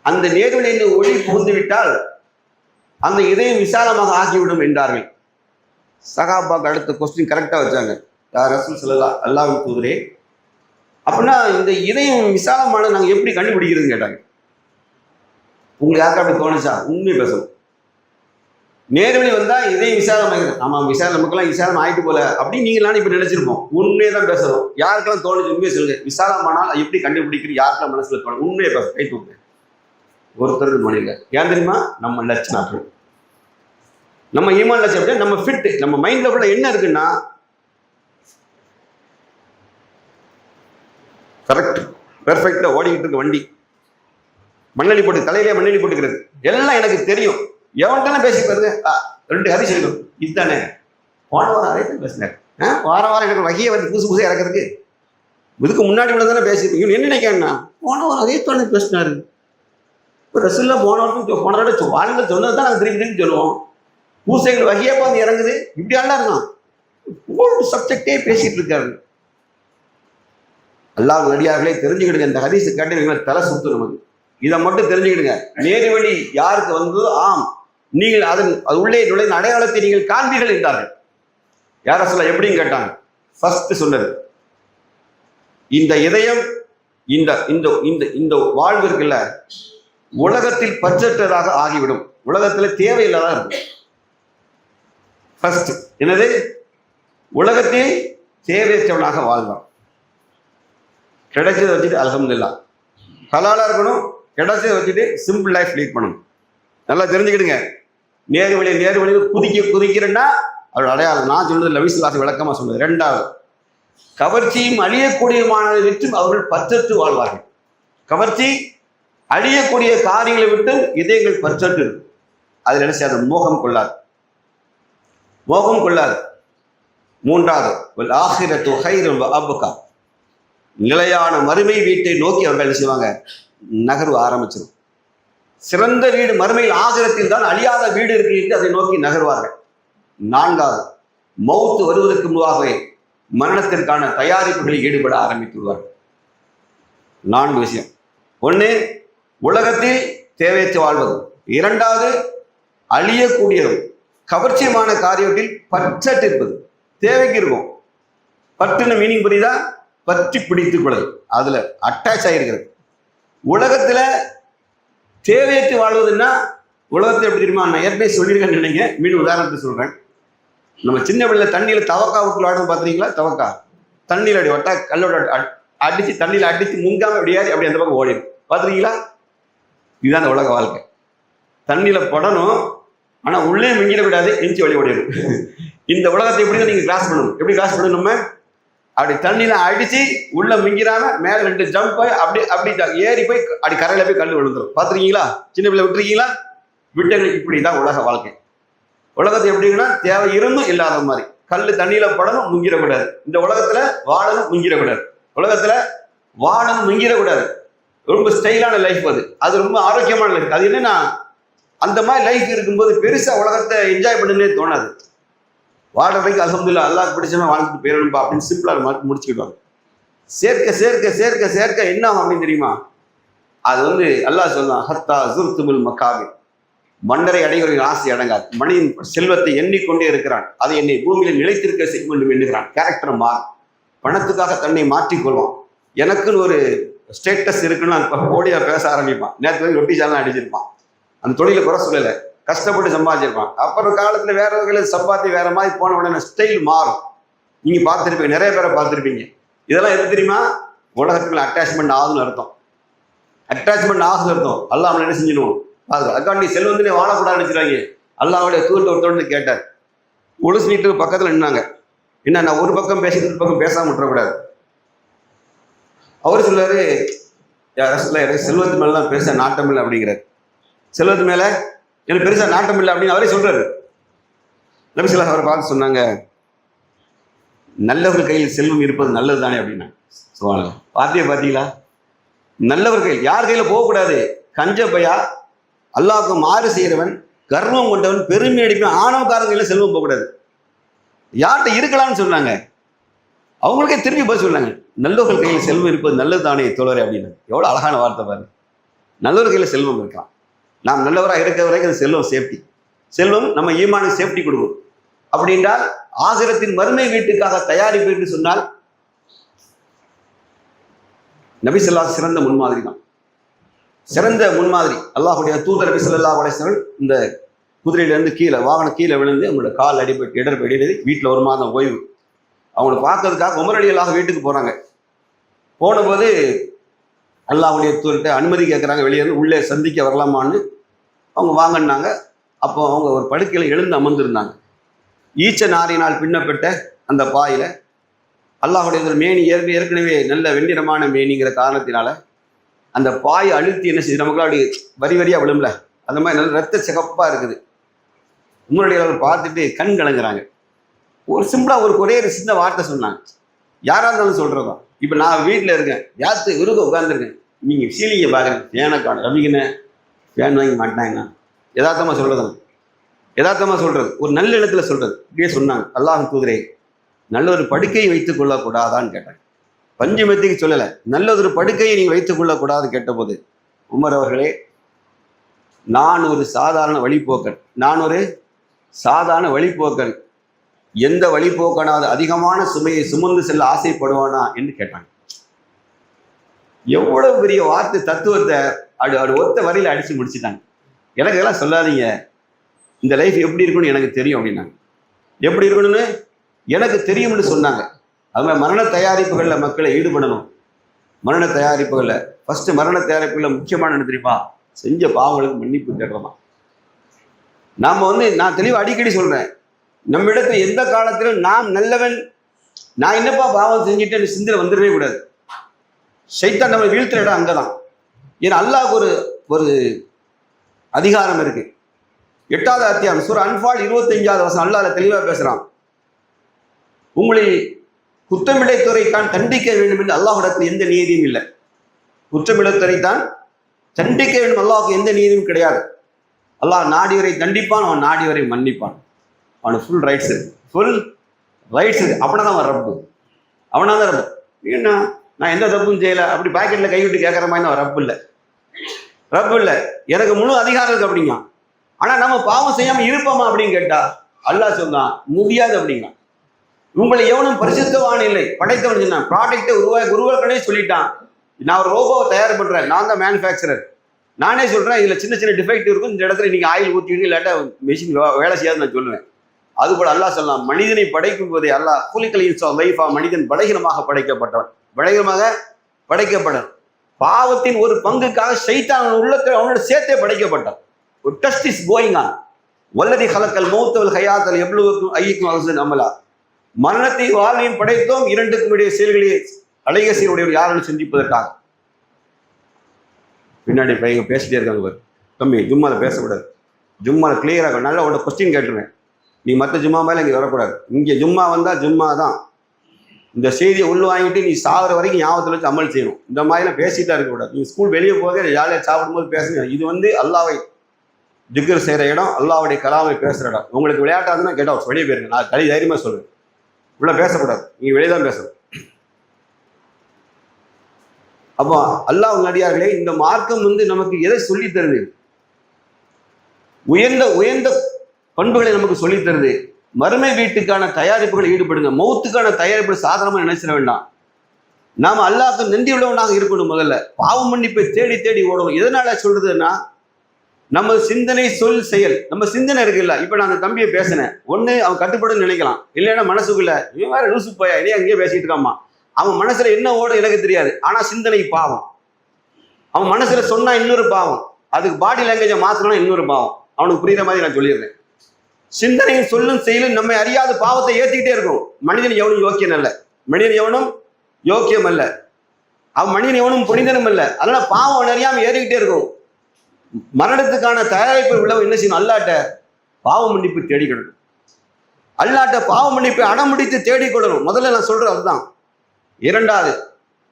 அந்த நேர்வழியின் ஒளி புகுந்து விட்டால் அந்த இதயம் விசாலமாக ஆக்கிவிடும் என்றார்கள். சகாபாக்கு அடுத்த கொஸ்டின் கரெக்டாக வச்சாங்க. யார் ரசூல் ஸல்லல்லாஹு அல்லாஹ்வின் தூதரே, அப்படின்னா இந்த இதயம் விசாலமான நாங்கள் எப்படி கண்டுபிடிக்கிறதுன்னு கேட்டாங்க. உங்களுக்கு யாருக்கு அப்படி தோணுச்சா? உண்மை பேசணும். நேர்வழி வந்தால் இதயம் விசாலமாகிறது. ஆமாம், நமக்கெல்லாம் விசாலம் ஆகிட்டு போல அப்படின்னு நீங்களாம் இப்போ நினைச்சிருப்போம். உண்மையை தான் பேசணும். யாருக்கெல்லாம் தோணுச்சு உண்மையை சொல்லுங்க. விசாலமானால் எப்படி கண்டுபிடிக்கிறது? யாருக்கெல்லாம் மனசில் தோணும்? உண்மையை பேச கை தூக்கு. ஒருத்தர் மொழியில் ஏன் தெரியுமா? நம்ம லட்சணம், நம்ம ஈமான் லட்சம், நம்ம ஃபிட், நம்ம மைண்ட்ல கூட என்ன இருக்குன்னா கரெக்ட் பெர்ஃபெக்டா ஓடிக்கிட்டு இருக்க வண்டி. மண்ணெளி போட்டு தலையிலே மண்ணெளி போட்டுக்கிறது எல்லாம் எனக்கு தெரியும். எவன்கிட்ட பேசி பாருங்க, 2 ஹதீஸ் சொல்லிடும். இதுதானே போன வாரம் அரைத்து பேசினார். வாரம் எனக்கு வகையை வந்து புதுசு இறக்கிறதுக்கு இதுக்கு முன்னாடி உள்ள தானே பேசியிருப்பீங்க. என்ன நினைக்கிறேன்னா போனவர் அதே தோணை பேசினாரு. இப்போ ரசூல்லா போன தடவை வாழ்ந்த சொன்னது தான் நாங்கள் திருப்பி திருப்பி சொல்லுவோம். பூசைகள் வகையாக பார்த்து இறங்குது, இப்படி ஆளா இருக்கான். ஓல்டு சப்ஜெக்டே பேசிட்டு இருக்காரு. அல்லாஹ் நடிகார்களே தெரிஞ்சுக்கிடுங்க, இந்த ஹதீஸ் கேட்டு தலை சுத்து நமக்கு. இதை மட்டும் தெரிஞ்சுக்கிடுங்க. நேரு வழி யாருக்கு வந்ததோ ஆம், நீங்கள் அது உள்ளே நுழைந்த அடையாளத்தை நீங்கள் காண்பீர்கள் என்றார்கள். யார சொல்ல எப்படின்னு கேட்டாங்க. ஃபர்ஸ்ட் சொன்னது இந்த இதயம், இந்த இந்த இந்த இந்த வாழ்வு இருக்குல்ல, உலகத்தில் பற்றற்றதாக ஆகிவிடும், உலகத்தில் தேவையில்லாதான் இருக்கும். ஃபர்ஸ்ட் என்னது? உலகத்தில் தேவையற்றவனாக வாழ்வான். கிடைச்சதை வச்சுட்டு அல்ஹம்துலில்லாஹ் ஹலாலா இருக்கணும், கிடைச்சதை வச்சுட்டு சிம்பிள் லைஃப் லீட் பண்ணணும். நல்லா தெரிஞ்சுக்கிடுங்க. நேரு வழியில் குதிக்கிறேன்னா அவரோட அடையாளம். நான் சொல்றது லவிஸ்லாசி விளக்கமா சொன்னது. ரெண்டாவது, கவர்ச்சியும் அழியக்கூடியமானதை விட்டு அவர்கள் பற்றற்று வாழ்வார்கள். கவர்ச்சி அழியக்கூடிய காரியங்களை விட்டு இதயங்கள் பற்றற்று இருக்கும். அதில் என்ன செய்யாது? மோகம் கொள்ளாது, மோகம் கொள்ளாது. மூன்றாவது, ஆகிரத்து ஹைரும் வ அப்கா, நிலையான மறுமை வீட்டை நோக்கி அவர்கள் என்ன செய்வாங்க? நகர்வு ஆரம்பிச்சிடும். சிறந்த வீடு மறுமையில் ஆகிரத்தில் தான் அழியாத வீடு இருக்கு என்று அதை நோக்கி நகர்வார்கள். நான்காவது, மௌத்து வருவதற்கு முன்பாகவே மரணத்திற்கான தயாரிப்புகளில் ஈடுபட ஆரம்பித்துள்ளார்கள். 4 விஷயம். ஒன்று, உலகத்தில் தேவையற்ற வாழ்வது. இரண்டாவது, அழியக்கூடியது கவர்ச்சியமான காரியத்தில் பற்றற்று இருப்பது. தேவைக்கு இருக்கும், பற்றுன மீனிங் புரியுதா? பற்றி பிடித்துக் கொள்வது, அதுல அட்டாச் ஆகிருக்கிறது. உலகத்துல தேவையற்று வாழ்வதுன்னா உலகத்தை எப்படி தெரியுமா? நான் ஏற்கனவே சொல்லியிருக்கேன்னு நினைங்க. மீண்டும் உதாரணத்தை சொல்றேன். நம்ம சின்ன பிள்ளை தண்ணியில தவக்கா விட்டு விளாடுறது பார்த்துறீங்களா? தவக்கா தண்ணியில் அடி வட்டா கல்லோட அடிச்சு தண்ணியில அடிச்சு முங்காம எப்படியாரு அப்படி அந்த பக்கம் ஓடிடும். பார்த்துருக்கீங்களா? இதுதான் அந்த உலக வாழ்க்கை. தண்ணியில படணும், ஆனா உள்ளே மிங்கிடக்கூடாது, எஞ்சி வழி ஓடிடும். இந்த உலகத்தை எப்படி தான் நீங்க கிராஸ் பண்ணணும். எப்படி கிராஸ் பண்ணணும்? நம்ம அப்படி தண்ணியில அடிச்சு உள்ள மிங்கிறாம மேல 2 ஜம்ப் அப்படி அப்படி ஏறி போய் அப்படி கரையில போய் கல் விழுந்துடும். பார்த்துருக்கீங்களா? சின்ன பிள்ளை விட்டுருக்கீங்களா? விட்டங்களுக்கு இப்படிதான் உலக வாழ்க்கை. உலகத்தை எப்படின்னா தேவை இருந்தும் இல்லாத மாதிரி. கல் தண்ணியில படணும், முங்கிடக்கூடாது. இந்த உலகத்துல வாழணும், முங்கிடக்கூடாது. உலகத்துல வாழணும், முங்கிடக்கூடாது. ரொம்ப ஸ்டைலான லைஃப் அது. அது ரொம்ப ஆரோக்கியமான லைஃப். அது என்னன்னா, அந்த மாதிரி லைஃப் இருக்கும்போது பெருசா உலகத்தை என்ஜாய் பண்ணுன்னே தோணாது. வாழ்றதுக்கு அல்ஹம்துலில்லாஹ் அல்லாஹ்க்கு பிடிச்சவங்க வாழ்ந்துட்டு போயிடணும்பா அப்படின்னு சிம்பிளா முடிச்சுக்கிடுவாங்க. சேர்க்க சேர்க்க சேர்க்க சேர்க்க என்ன ஆகும் அப்படின்னு தெரியுமா? அது அல்லாஹ் சொல்றான், ஹத்தா ஜுர்துமுல் மகாபிர், மன்னரை அடைகிறவர்கள் ஆசை அடங்காது. மனிதன் செல்வத்தை எண்ணிக்கொண்டே இருக்கிறான், அதை என்னை பூமியில நிலைத்திருக்க செய்ய வேண்டும் எண்ணுகிறான். கேரக்டர் மாறும், பணத்துக்காக தன்னை மாற்றிக்கொள்வான். எனக்குன்னு ஒரு ஸ்டேட்டஸ் இருக்குன்னு கோடியா பேச ஆரம்பிப்பான். நேற்று ரொட்டி சாலாம் அடிச்சிருப்பான். அந்த தொழிலை குறை சொல்லலை, கஷ்டப்பட்டு சம்பாதிச்சிருப்பான். அப்புறம் காலத்துல வேற சம்பாத்தி வேற மாதிரி போன உடனே ஸ்டைல் மாறும். நீங்க பார்த்துருப்பீங்க, நிறைய பேரை பார்த்துருப்பீங்க. இதெல்லாம் எது தெரியுமா? உலகத்துக்குள்ள அட்டாச்மெண்ட் ஆகுதுன்னு அர்த்தம். அட்டாச்மெண்ட் ஆகுதுன்னு அர்த்தம். அல்லாஹ் அவனை என்ன செஞ்சிடுவோம்? அதுக்காண்டி செல்வத்திலே வாழக்கூடாதுன்னு வச்சுருவாங்க. அல்லாஹ்வுடைய தூதர் ஒருத்தோடு கேட்டார். ஒழுசு நீட்டு பக்கத்துல நின்னாங்க. என்ன, நான் ஒரு பக்கம் பேசிட்டு ஒரு பக்கம் பேசாம விட்டுறக்கூடாது. அவர் சொல்றாரு, எனக்கு செல்வத்து மேலதான் பெருசா நாட்டம் இல்லை அப்படிங்கிறார். செல்வத்து மேல எனக்கு பெருசா நாட்டம் இல்லை அப்படின்னு அவரே சொல்றாரு. நபி ஸல்லல்லாஹு அலைஹி வஸல்லம் அவரை பார்த்து சொன்னாங்க, நல்லவர் கையில் செல்வம் இருப்பது நல்லது தானே அப்படின்னா. சொல்லுவாங்க, வார்த்தையை பார்த்தீங்களா? நல்லவர் கையில், யார் கையில போகக்கூடாது? கஞ்ச பையா, அல்லாஹ்வுக்கு மாறு செய்கிறவன், கர்வம் கொண்டவன், பெருமை அடிப்பவன், ஆணவக்காரன் கையில செல்வம் போகக்கூடாது. யார்கிட்ட இருக்கலாம்னு சொன்னாங்க. அவங்களுக்கே திரும்பி போய் சொன்னாங்க, நல்லவர்கள் கையில் செல்வம் இருப்பது நல்லது தானே தோழரே அப்படின்னு. எவ்வளவு அழகான வார்த்தை பாருங்க. நல்லவர் கையில செல்வம் இருக்கலாம். நாம் நல்லவராக இருக்கிற வரைக்கும் அது செல்வம் சேஃப்டி. செல்வம் நம்ம ஈமானுக்கு சேஃப்டி கொடுக்கும். அப்படின்றால் ஆகிரத்தின் மறுமை வீட்டுக்காக தயாரிப்பு என்று சொன்னால் நபி ஸல்லல்லாஹு சிறந்த முன்மாதிரி தான். சிறந்த முன்மாதிரி. அல்லாஹ்வுடைய தூதர் நபி ஸல்லல்லாஹு அலைஹி வஸல்லம் இந்த குதிரையிலேருந்து கீழே, வாகனம் கீழே விழுந்து அவங்களோட கால் அடிபட்டு இடர்பட்டு வீட்டில் 1 மாதம் ஓய்வு. அவங்களை பார்க்கறதுக்காக உமர் ரலியல்லாஹு வீட்டுக்கு போறாங்க. போனபோது அல்லாஹ்வுடைய தூதர்கிட்ட அனுமதி கேட்குறாங்க, வெளியே இருந்து உள்ளே சந்திக்க வரலாமான்னு. அவங்க வாங்கினாங்க. அப்போ அவங்க ஒரு படுக்கையில் எழுந்து அமர்ந்திருந்தாங்க. ஈச்ச நாரினால் பின்னப்பட்ட அந்த பாயில அல்லாஹ்வுடைய மேனி ஏற்கனவே நல்ல வெண்ணிறமான மேனிங்கிற காரணத்தினால அந்த பாய் அழுத்தி என்ன செய்யுது, நமக்கு அப்படி வரி வரியா விழும்ல, அந்த மாதிரி நல்ல ரத்த சிகப்பா இருக்குது. உங்களுடைய பார்த்துட்டு கண் கலங்குறாங்க. ஒரு சிம்பிளா ஒரே ஒரு சின்ன வார்த்தை சொன்னாங்க, யாராக இருந்தாலும் சொல்கிறதா. இப்போ நான் வீட்டில் இருக்கேன், யாத்து இருக்க உட்காந்துருக்கேன், நீங்கள் சீலிங்கை பார்க்குறேன், ஃபேனை காணும் ரவிக்குன்னு ஃபேன் வாங்கி மாட்டாங்க. யதார்த்தமாக சொல்கிறது, யதார்த்தமாக சொல்கிறது, ஒரு நல்ல இடத்துல சொல்கிறது. இப்படியே சொன்னாங்க, அல்லாஹ் தூதரே நல்ல ஒரு படுக்கையை வைத்துக் கொள்ளக்கூடாதான்னு கேட்டாங்க. பஞ்சமத்துக்கு சொல்லலை, நல்லதொரு படுக்கையை நீங்கள் வைத்துக் கொள்ளக்கூடாது கேட்டபோது, உமர் அவர்களே நான் ஒரு சாதாரண வழிபோக்கன், நான் ஒரு சாதாரண வழிபோக்கன், எந்த வழிபோக்கனாவது அதிகமான சுமையை சுமந்து செல்ல ஆசைப்படுவானா என்று கேட்டாங்க. எவ்வளவு பெரிய வார்த்தை தத்துவத்தை அது ஒத்த வரையில் அடிச்சு முடிச்சுட்டாங்க. எனக்கு இதெல்லாம் சொல்லாதீங்க, இந்த லைஃப் எப்படி இருக்குன்னு எனக்கு தெரியும் அப்படின்னாங்க. எப்படி இருக்கணும்னு எனக்கு தெரியும்னு சொன்னாங்க. அவங்க மரண தயாரிப்புகளில் மக்களை ஈடுபடணும். மரண தயாரிப்புகளில் ஃபர்ஸ்ட் மரண தயாரிப்புகளில் முக்கியமான என்ன தெரியுமா? செஞ்ச பாவங்களுக்கு மன்னிப்பு தேடுறோமா. நாம் நான் தெளிவாக அடிக்கடி சொல்கிறேன், நம்மிடத்தில் எந்த காலத்திலும் நான் நல்லவன், நான் என்னப்பா பாவம் செஞ்சுட்டு சிந்தனை வந்துடவே கூடாது. ஷைத்தான் நம்ம வீழ்த்துற இடம் அங்கே தான். ஏன்னா அல்லாஹ்வுக்கு ஒரு அதிகாரம் இருக்கு. 8வது அத்தியாயம் சூரா அன்ஃபால் 25வது வசனம் அல்லாஹ் தெளிவாக பேசுகிறான். உங்களை குற்றமிழைத்துறைத்தான் தண்டிக்க வேண்டும் என்று அல்லாஹ்விடத்தில் எந்த நீதியும் இல்லை. குற்றமிழைத்துறைத்தான் தண்டிக்க வேண்டும், அல்லாஹ்வுக்கு எந்த நீதியும் கிடையாது. அல்லாஹ் நாடிவரை தண்டிப்பான், அவன் நாடிவரை மன்னிப்பான். அவனுக்கு ஃபுல் ரைட்ஸ் இருக்கு, ஃபுல் ரைட்ஸ் இருக்கு. அப்படின்னா தான் அவன் ரப்பு, அவனா தான் ரப்பு. ஏன்னா நான் எந்த தப்பும் செய்யலை அப்படி பாக்கெட்டில் கைவிட்டு கேட்குற மாதிரி அவன் ரப்பு இல்லை, ரப்பு இல்லை, எனக்கு முழு அதிகாரம் இருக்கு அப்படிங்க. ஆனால் நம்ம பாவம் செய்யாமல் இருப்போமா அப்படின்னு கேட்டா அல்லாஹ் சொன்னான் முடியாது அப்படிங்கிறான். உங்களை எவனும் பரிசுத்தவான் இல்லை, படைத்தவன் சொன்னான். ப்ராடக்டை உருவாக்கனே சொல்லிட்டான், நான் ஒரு ரோபோவை தயார் பண்ணுறேன், நான் தான் மேனுஃபேக்சரர், நானே சொல்கிறேன் இதில் சின்ன சின்ன டிஃபெக்ட் இருக்கும், இந்த இடத்துல நீங்கள் ஆயில் ஊற்றிட்டு இல்லாட்டா மெஷின் வேலை செய்யாது நான் சொல்லுவேன். அதுபோல் அல்லாஹ் சொல்லலாம், மனிதனை படைக்கும் போதே அல்லாஹ் குலிக்கல் இன்சான் லைஃபா, மனிதன் பலகீனமாக படைக்கப்பட்டவன், பலகீனமாக படைக்கப்பட்டவன். பாவத்தின் ஒரு பங்குக்காக ஷைத்தான் உள்ளத்தை அவனோட சேர்த்தே படைக்கப்பட்டான். ஒரு டெஸ்ட் இஸ் கோயிங் ஆன். வல்லதி ஹலக்கல் மௌத்தவல் ஹயாத்தல் எவ்வளவுக்கும் ஐயக்கும் அவசன் அமலா. மரணத்தை வாழ்வையும் படைத்தோம், இரண்டுக்கும் இடையே செயல்களை அலைகசியுடைய யாரும் சிந்திப்பதற்காக. பின்னாடி பையங்க பேசிட்டே இருக்காங்க பாரு, தம்பி ஜும்மால பேசக்கூடாது, ஜும்மால கிளியராக நல்லா உன்னோட கொஸ்டின் கேட்டுருவேன், நீ மற்ற ஜும்மா மேலே இங்கே வரக்கூடாது, இங்கே ஜும்மா வந்தால் ஜும்மா தான். இந்த செய்தியை உள் வாங்கிட்டு நீ சாகிற வரைக்கும் ஞாபகத்தில் வச்சு அமல் செய்யணும். இந்த மாதிரிலாம் பேசிட்டா இருக்கக்கூடாது. நீ ஸ்கூல் வெளியே போக ஜாலியாக சாப்பிடும்போது பேசுங்க. இது அல்லாவை திக்ர் செய்கிற இடம், அல்லாவுடைய கலாமை பேசுகிற இடம். உங்களுக்கு விளையாட்டாதுன்னா கெட் அவுட், வெளியே போயிருங்க. நான் தனி தைரியமாக சொல்லுவேன், உள்ள பேசக்கூடாது, நீங்கள் வெளியே தான் பேசணும். அப்போ அல்லாஹ் நடிகார்களே, இந்த மார்க்கம் நமக்கு எதை சொல்லி தருது? உயர்ந்த உயர்ந்த பண்புகளை நமக்கு சொல்லி தருது. மறுமை வீட்டுக்கான தயாரிப்புகளை ஈடுபடுங்க. மௌத்துக்கான தயாரிப்பு சாதாரணமாக நினைச்சிட வேண்டாம். நாம் அல்லாஹ்க்கு நன்றி உள்ளவனாக இருக்கணும். முதல்ல பாவம் மன்னிப்பை தேடி தேடி ஓடணும். எதனால சொல்றதுன்னா, நம்ம சிந்தனை சொல் செயல், நம்ம சிந்தனை இருக்குல்ல. இப்போ நான் அந்த தம்பியை பேசினேன், ஒன்று அவன் கட்டுப்படுன்னு நினைக்கலாம், இல்லைன்னா மனசுக்குள்ள இவன் வேற லூசு போயா இல்லையா அங்கேயே பேசிட்டு இருக்காமா, அவன் மனசுல என்ன ஓடும் எனக்கு தெரியாது, ஆனா சிந்தனை பாவம். அவன் மனசுல சொன்னா இன்னொரு பாவம், அதுக்கு பாடி லாங்குவேஜை மாத்தணும்னா இன்னொரு பாவம். அவனுக்கு புரியுற மாதிரி நான் சொல்லிடுறேன். சிந்தனையும் சொல்லும் செயலும் நம்மை அறியாத பாவத்தை ஏற்றிக்கிட்டே இருக்கும். மனிதன் எவனும் யோக்கியம் அல்ல, மனிதன் எவனும் யோக்கியம் அல்ல, அவன் மனிதன் எவனும் புனிதனும் அல்ல. அதனால பாவம் அறியாம ஏறிக்கிட்டே இருக்கும். மரணத்துக்கான தயாரிப்பு உள்ளவன் என்ன செய்யணும்? அல்லாட்ட பாவ மன்னிப்பு தேடிக்கணும். அல்லாட்ட பாவ மன்னிப்பை அடம்பிடித்து தேடிக்கொள்ளணும். முதல்ல நான் சொல்றது அதுதான். இரண்டாவது,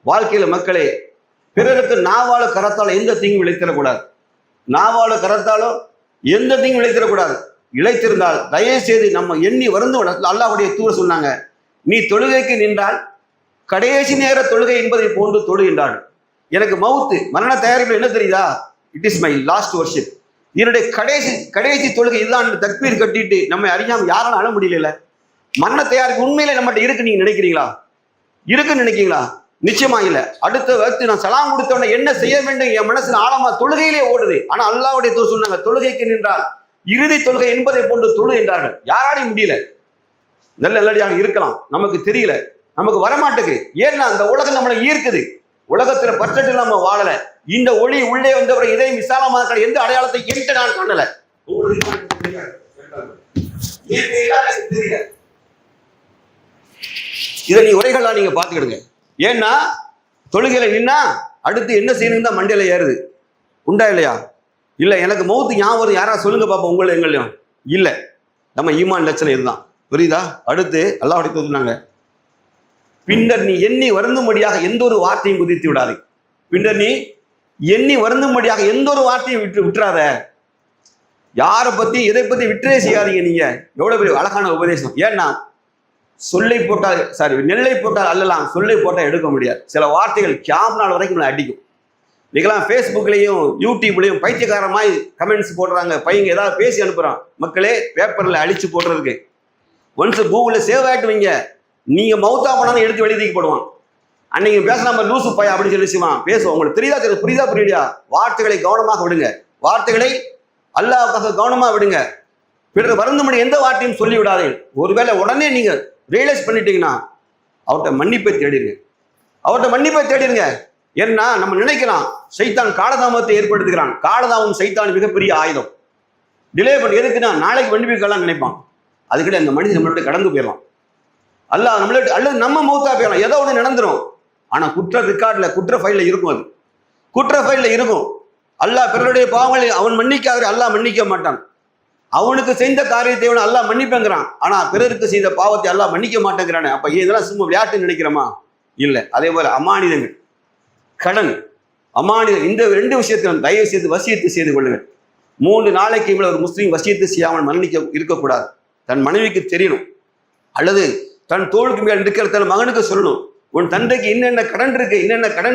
வாழ்க்கையில மக்களே, பிறருக்கு நாவால கரத்தாலும் எந்த தீங்கும் விளைத்திடக்கூடாது. நாவால கரத்தாலும் எந்த தீங்கும் விளைத்திடக்கூடாது. இழைத்திருந்தால் தயவு செய்து நம்ம எண்ணி வருந்து அல்லாஹ்வுடைய தூதர் சொன்னாங்க, நீ தொழுகைக்கு நின்றால் கடைசி நேர தொழுகை என்பதை போன்று தொழுகின்றான். எனக்கு மவுத்து மரண தயாரிப்பு என்ன தெரியுதா? It is my last worship. என்னுடைய கடைசி தொழுகை இதுதான். தக்பீர் கட்டிட்டு நம்ம அறியாம யாராலும் அழ முடியல. மரண தயாரிப்பு உண்மையில நம்மகிட்ட இருக்கு நீங்க நினைக்கிறீங்களா? இருக்குன்னு நினைக்கிறீங்களா? நிச்சயமா இல்ல. அடுத்த நான் சலாம் கொடுத்தவன என்ன செய்ய வேண்டும் என் மனசுல ஆழமா தொழுகையிலே ஓடுது. ஆனா அல்லாஹ்வுடைய தூதர் சொன்னாங்க, தொழுகைக்கு நின்றால் இறுதி தொழுகை என்பதை போன்று தொழு என்றார்கள். யாராலையும் முடியல. நல்லடியாக இருக்கலாம், நமக்கு தெரியல, நமக்கு வரமாட்டுக்கு. ஏன்னா அந்த உலகம் நம்மளை ஈர்க்குது. உலகத்துல பற்றட்டு நம்ம வாழல. இந்த ஒளி உள்ளே வந்தவரை இதை விசாலமாக எந்த அடையாளத்தை என்கிட்ட நான் காணல. இதை நீ உரைகளா நீங்க பாத்துக்கிடுங்க. ஏன்னா தொழுகையில நின்னா அடுத்து என்ன செய்யணும் தான் மண்டையில ஏறுது. உண்டா இல்லையா? இல்ல எனக்கு மௌத்து ஞாபகம் யாராவது சொல்லுங்க பாப்போம் உங்களை எங்களையும். இல்ல, நம்ம ஈமான் லட்சணம் இதுதான். புரியுதா? அடுத்து அல்லாஹ்வுடைய தூதர் சொன்னாங்க, பின்னர் நீ எண்ணி வருந்தும்படியாக எந்த ஒரு வார்த்தையும் குதித்து விடாது. பின்னர் நீ எண்ணி வருந்தும்படியாக எந்த ஒரு வார்த்தையும் விட்டுறாத. யாரை பத்தி எதை பத்தி விட்டுறே செய்யாதீங்க. நீங்க எவ்வளவு பெரிய அழகான உபதேசம். ஏன்னா சொல்லை போட்டால் நெல்லை போட்டால் அல்லலாம், சொல்லை போட்டால் எடுக்க முடியாது. சில வார்த்தைகள் கியாம் நாள் வரைக்கும் அடிக்கும். நீங்களாம் ஃபேஸ்புக்லையும் யூடியூப்லையும் பைத்தியக்காரமாய் கமெண்ட்ஸ் போடுறாங்க. பையங்க ஏதாவது பேசி அனுப்புறான், மக்களே பேப்பர்ல அழிச்சு போடுறதுக்கு. ஒன்ஸ் கூகுளில் சேவ் ஆகிட்டு வைங்க, நீங்க மவுத்தா பண்ணாலும் எடுத்து வெளியே போடுவான். அன்னைக்கு பேசலாம் லூசு பையன் அப்படின்னு சொல்லி செய்வான். பேசுவோம். உங்களுக்கு தெரியுதா புரியுதா? வார்த்தைகளை கவனமாக விடுங்க. வார்த்தைகளை அல்லாஹ்வுக்காக கவனமா விடுங்க. பிறகு வருந்தும்படி எந்த வார்த்தையும் சொல்லி விடாதீர்கள். ஒருவேளை உடனே நீங்க ரியலைஸ் பண்ணிட்டீங்கன்னா அவர்கிட்ட மன்னிப்பை தேடிடுங்க. ஏன்னா நம்ம நினைக்கலாம் சைத்தான் காலதாமத்தை ஏற்படுத்துகிறான். காலதாமம் சைத்தான் மிகப்பெரிய ஆயுதம். டிலே பண்ணி எதுக்குன்னா நாளைக்கு மன்னிப்புக்கலாம் நினைப்பான். அதுக்கிட்ட அந்த மனிதன் நம்மள்ட்ட கடந்து போயிடலாம். அல்லாஹ் நம்மள்ட்ட அல்லது நம்ம மௌத்தா போயிடலாம். ஏதோ ஒன்று நடந்துடும். ஆனா குற்ற ரெக்கார்டில் குற்ற ஃபைலில் இருக்கும். அது குற்ற ஃபைலில் இருக்கும். அல்லாஹ் பிறருடைய பாவங்களை அவன் மன்னிக்காத, அல்லாஹ் மன்னிக்க மாட்டான். அவனுக்கு செய்த காரியத்தை அவன் அல்லாஹ் மன்னிப்பேங்கிறான். ஆனா பிறருக்கு செய்த பாவத்தை அல்லாஹ் மன்னிக்க மாட்டேங்கிறானே. அப்ப இதெல்லாம் சும்மா விளையாட்டு நினைக்கிறோமா? இல்லை. அதே போல அமானிதங்கள், கடன், அமானிதம், இந்த 2 விஷயத்திலும் தயவு செய்து வசியத்து செய்து கொள்ளுங்கள். 3 நாளைக்கு இவ்வளவு ஒரு முஸ்லீம் வசியத்து செய்யாமல் மரணிக்க இருக்கக்கூடாது. தன் மனைவிக்கு தெரியணும், அல்லது தன் தோளுக்கு மேல் இருக்கிற தன் மகனுக்கு சொல்லணும், உன் தந்தைக்கு என்னென்ன கடன்